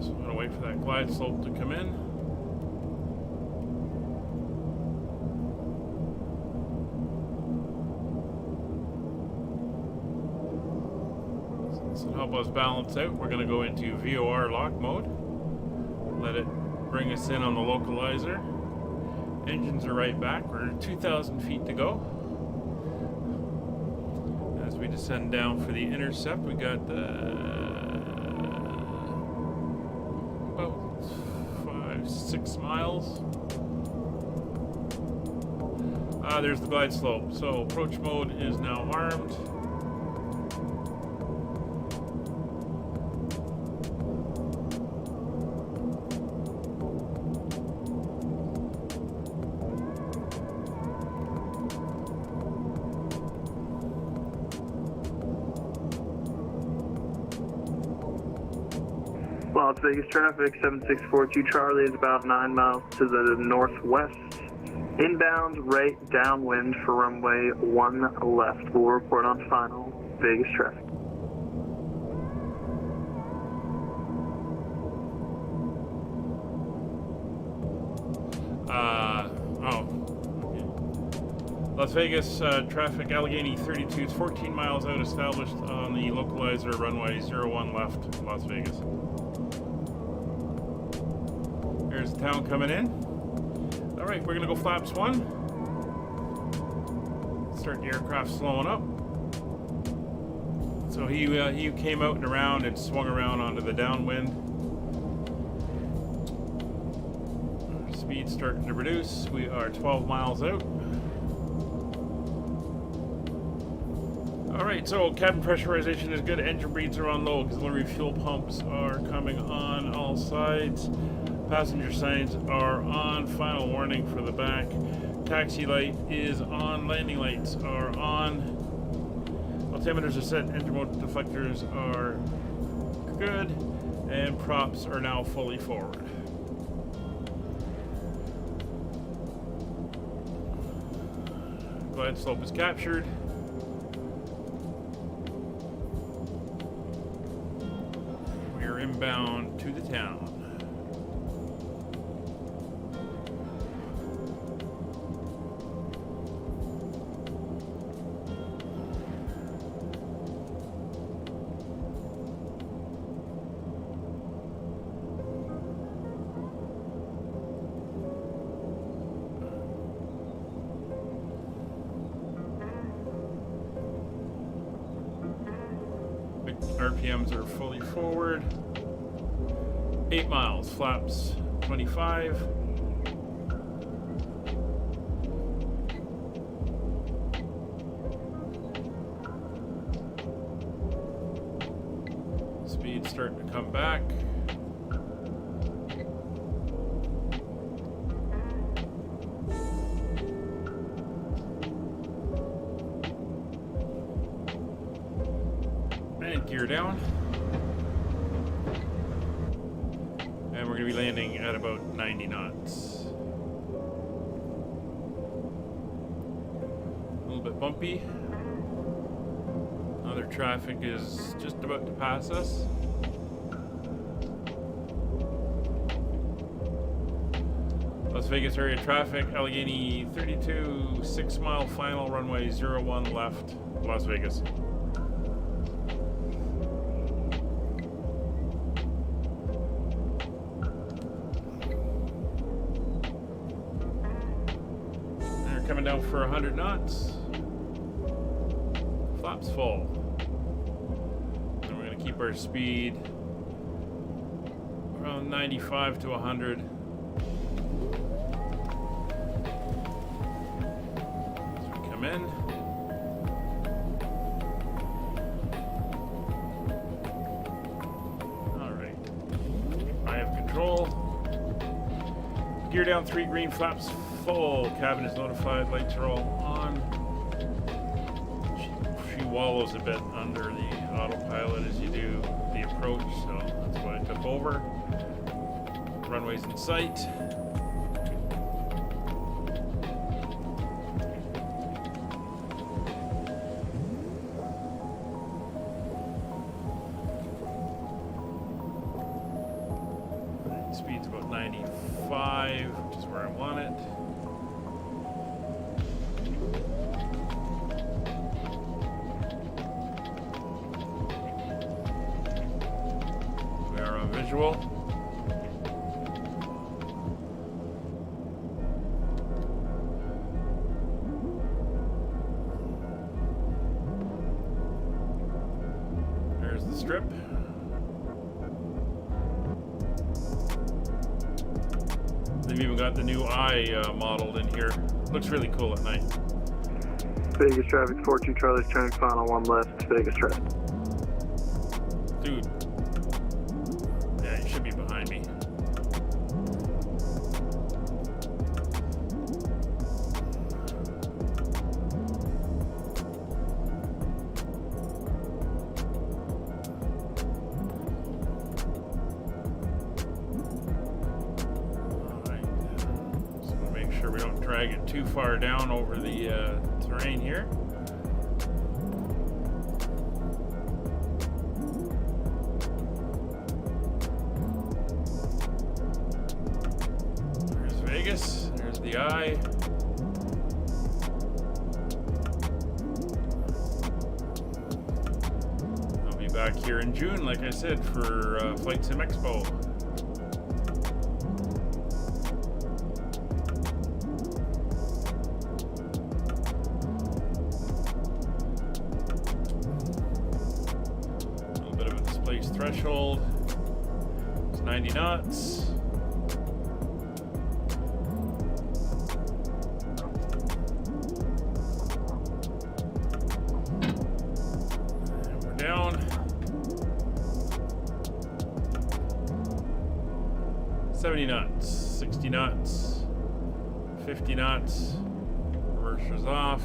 So I'm going to wait for that glide slope to come in. To help us balance out, we're going to go into VOR lock mode. Let it bring us in on the localizer. Engines are right back. We're 2,000 feet to go. As we descend down for the intercept, we got about 5-6 miles. There's the glide slope. So approach mode is now armed. Las Vegas traffic, 7642 Charlie is about 9 miles to the northwest. Inbound, right downwind for runway 1 left. We'll report on final Vegas traffic. Las Vegas traffic, Allegheny 32 is 14 miles out, established on the localizer runway 01 left, Las Vegas. There's the town coming in. All right, we're gonna go flaps 1. start the aircraft slowing up. So he came out and around and swung around onto the downwind. Speed starting to reduce. We are 12 miles out. Alright, so cabin pressurization is good. Engine breeds are on low. Auxiliary fuel pumps are coming on all sides. Passenger signs are on. Final warning for the back. Taxi light is on. Landing lights are on. Altimeters are set. Engine mode deflectors are good. And props are now fully forward. Glide slope is captured. We are inbound to the town. RPMs are fully forward. 8 miles, flaps 25. Speed starting to come back. Gear down, and we're going to be landing at about 90 knots. A little bit bumpy. Other traffic is just about to pass us. Las Vegas area traffic, Allegheny 32, 6 mile final, runway 01 left, Las Vegas. Coming down for 100 knots. Flaps full. And we're going to keep our speed around 95 to 100. As we come in. Alright. I have control. Gear down 3, green, flaps full. Cabin is notified. Lights are all on. She wallows a bit under the autopilot as you do the approach, so that's why I took over. Runway's in sight. Speed's about 95, which is where I want it. We are on visual. There's the strip. They've even got the new eye modeled in here. Looks really cool at night. Vegas traffic 42 Charlie's turning final 1 left, Vegas traffic. Dude. Yeah, you should be behind me. We don't drag it too far down over the terrain here. There's Vegas. There's the eye. I'll be back here in June, like I said, for Flight Sim Expo. threshold. It's 90 knots. And we're down. 70 knots, 60 knots, 50 knots. Reverser's off.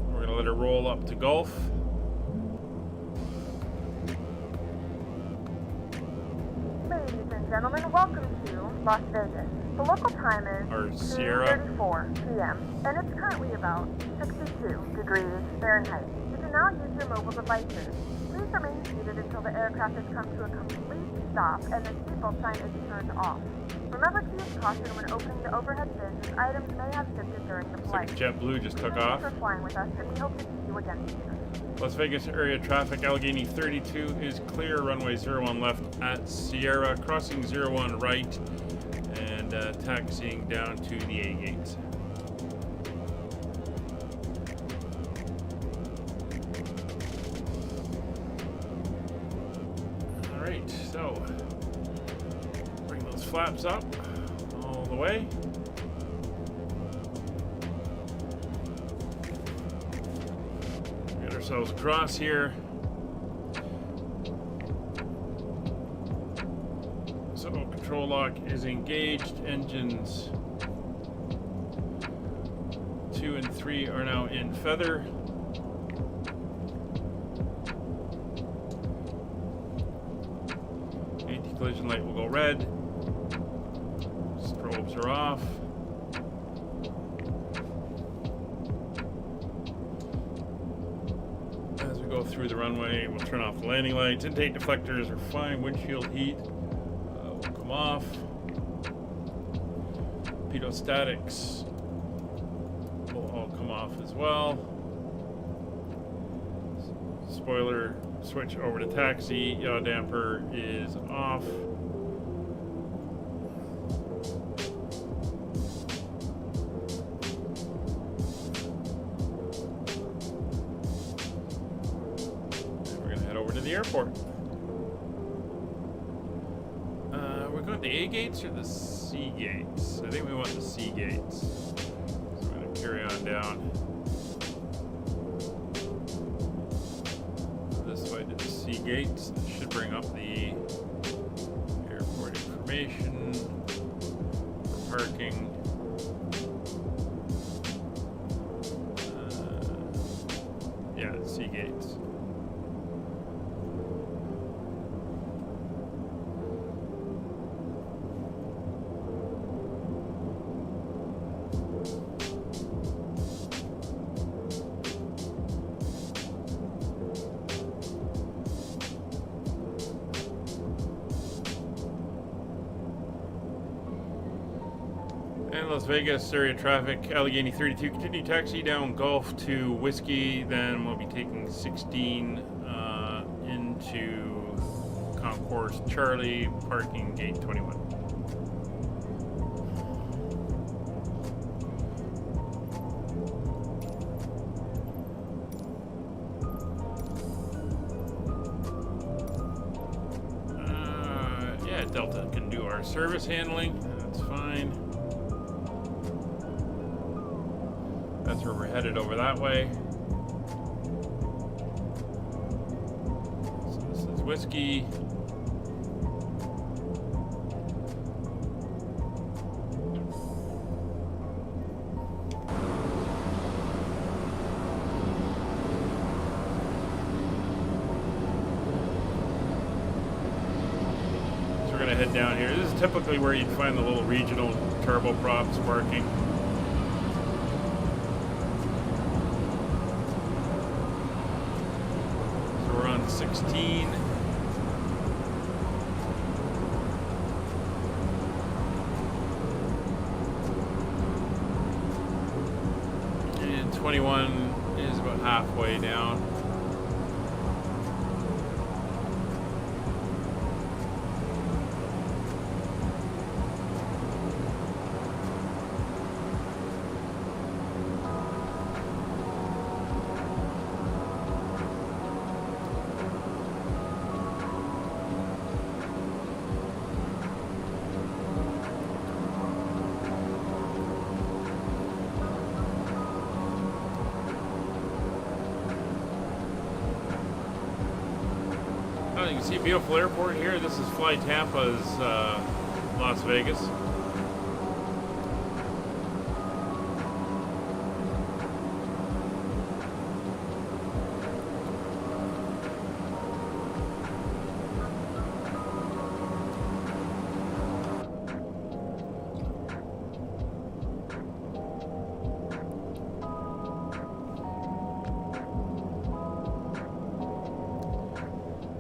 We're going to let it roll up to Gulf. Ladies and gentlemen, welcome to Las Vegas. The local time is 2:34 p.m. and it's currently about 62 degrees Fahrenheit. You can now use your mobile devices. Please remain seated until the aircraft has come to a complete stop and the seatbelt sign is turned off. Remember to use caution when opening the overhead bins as items may have shifted during the flight. Looks like JetBlue just took off. Thanks for flying with us and we hope to see you again soon. Las Vegas area traffic, Allegheny 32 is clear, runway 01 left at Sierra, crossing 01 right, and taxiing down to the A gates. Alright, so bring those flaps up all the way. Get ourselves across here. So control lock is engaged. Engines 2 and 3 are now in feather. Anti-collision light will go red. Strobes are off. As we go through the runway, we'll turn off the landing lights. Intake deflectors are fine. Windshield heat will come off. Pedostatics will all come off as well. Spoiler switch over to taxi. Yaw damper is off. And we're going to head over to the airport. We're going to the A gates or the C gates? I think we want the C gates. So we're going to carry on down this way to the C gates. That should bring up the airport information for parking. Yeah, the C gates. And Las Vegas area traffic, Allegheny 32, continue taxi down Gulf to Whiskey, then we'll be taking 16 into Concourse Charlie, parking gate 21. Yeah, Delta can do our service handling, that's fine. That's where we're headed, over that way. So this is Whiskey. So we're gonna head down here. This is typically where you'd find the little regional turboprops parking. We're on 16. And 21 is about halfway down. can see a beautiful airport here. This is Fly Tampa's Las Vegas.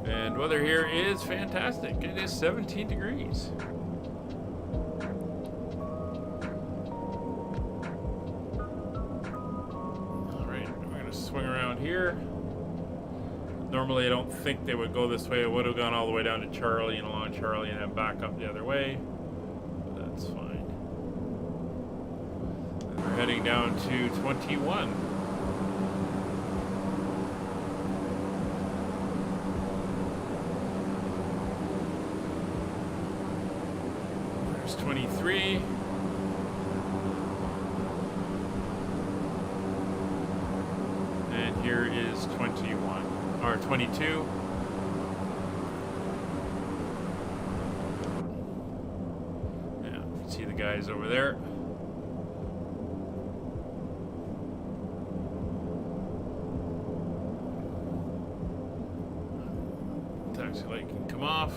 And weather here is fantastic. It is 17 degrees. All right, we're gonna swing around here. Normally I don't think they would go this way. I would have gone all the way down to Charlie and along Charlie and then back up the other way. But that's fine. And we're heading down to 21. There's 23. And here is 21, or 22. Yeah, you can see the guys over there. Taxi light can come off.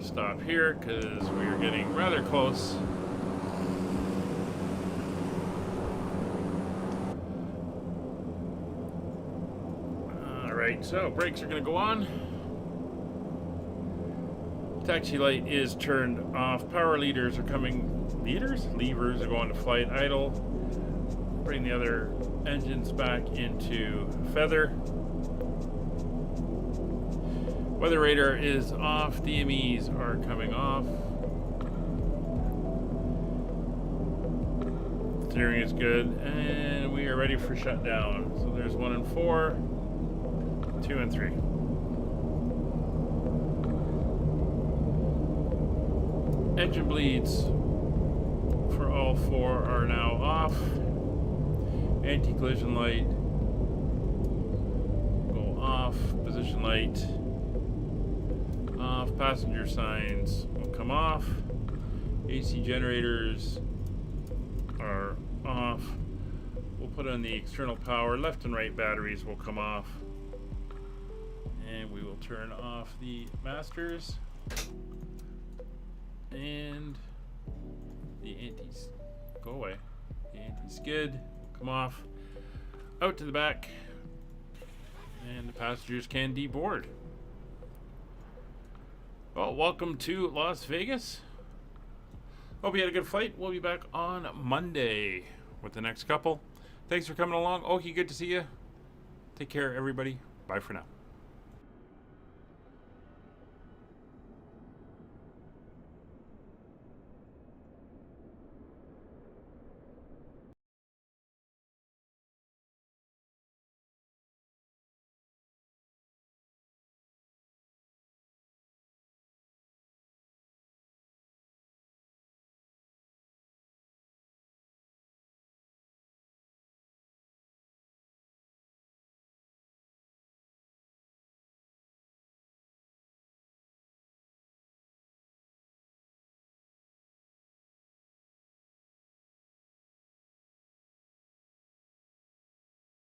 Stop here because we are getting rather close. Alright, so brakes are going to go on. Taxi light is turned off. Power leaders are coming. Levers are going to flight idle. Bring the other engines back into feather. Weather radar is off. DMEs are coming off. Steering is good, and we are ready for shutdown. So there's 1 and 4, 2 and 3. Engine bleeds for all 4 are now off. Anti-collision light go off. Position light off. Passenger signs will come off. AC generators are off. We'll put on the external power. Left and right batteries will come off. And we will turn off the masters. And the antis go away. The anti-skid will come off. Out to the back. And the passengers can deboard. Well, welcome to Las Vegas. Hope you had a good flight. We'll be back on Monday with the next couple. Thanks for coming along. Okie, good to see you. Take care, everybody. Bye for now.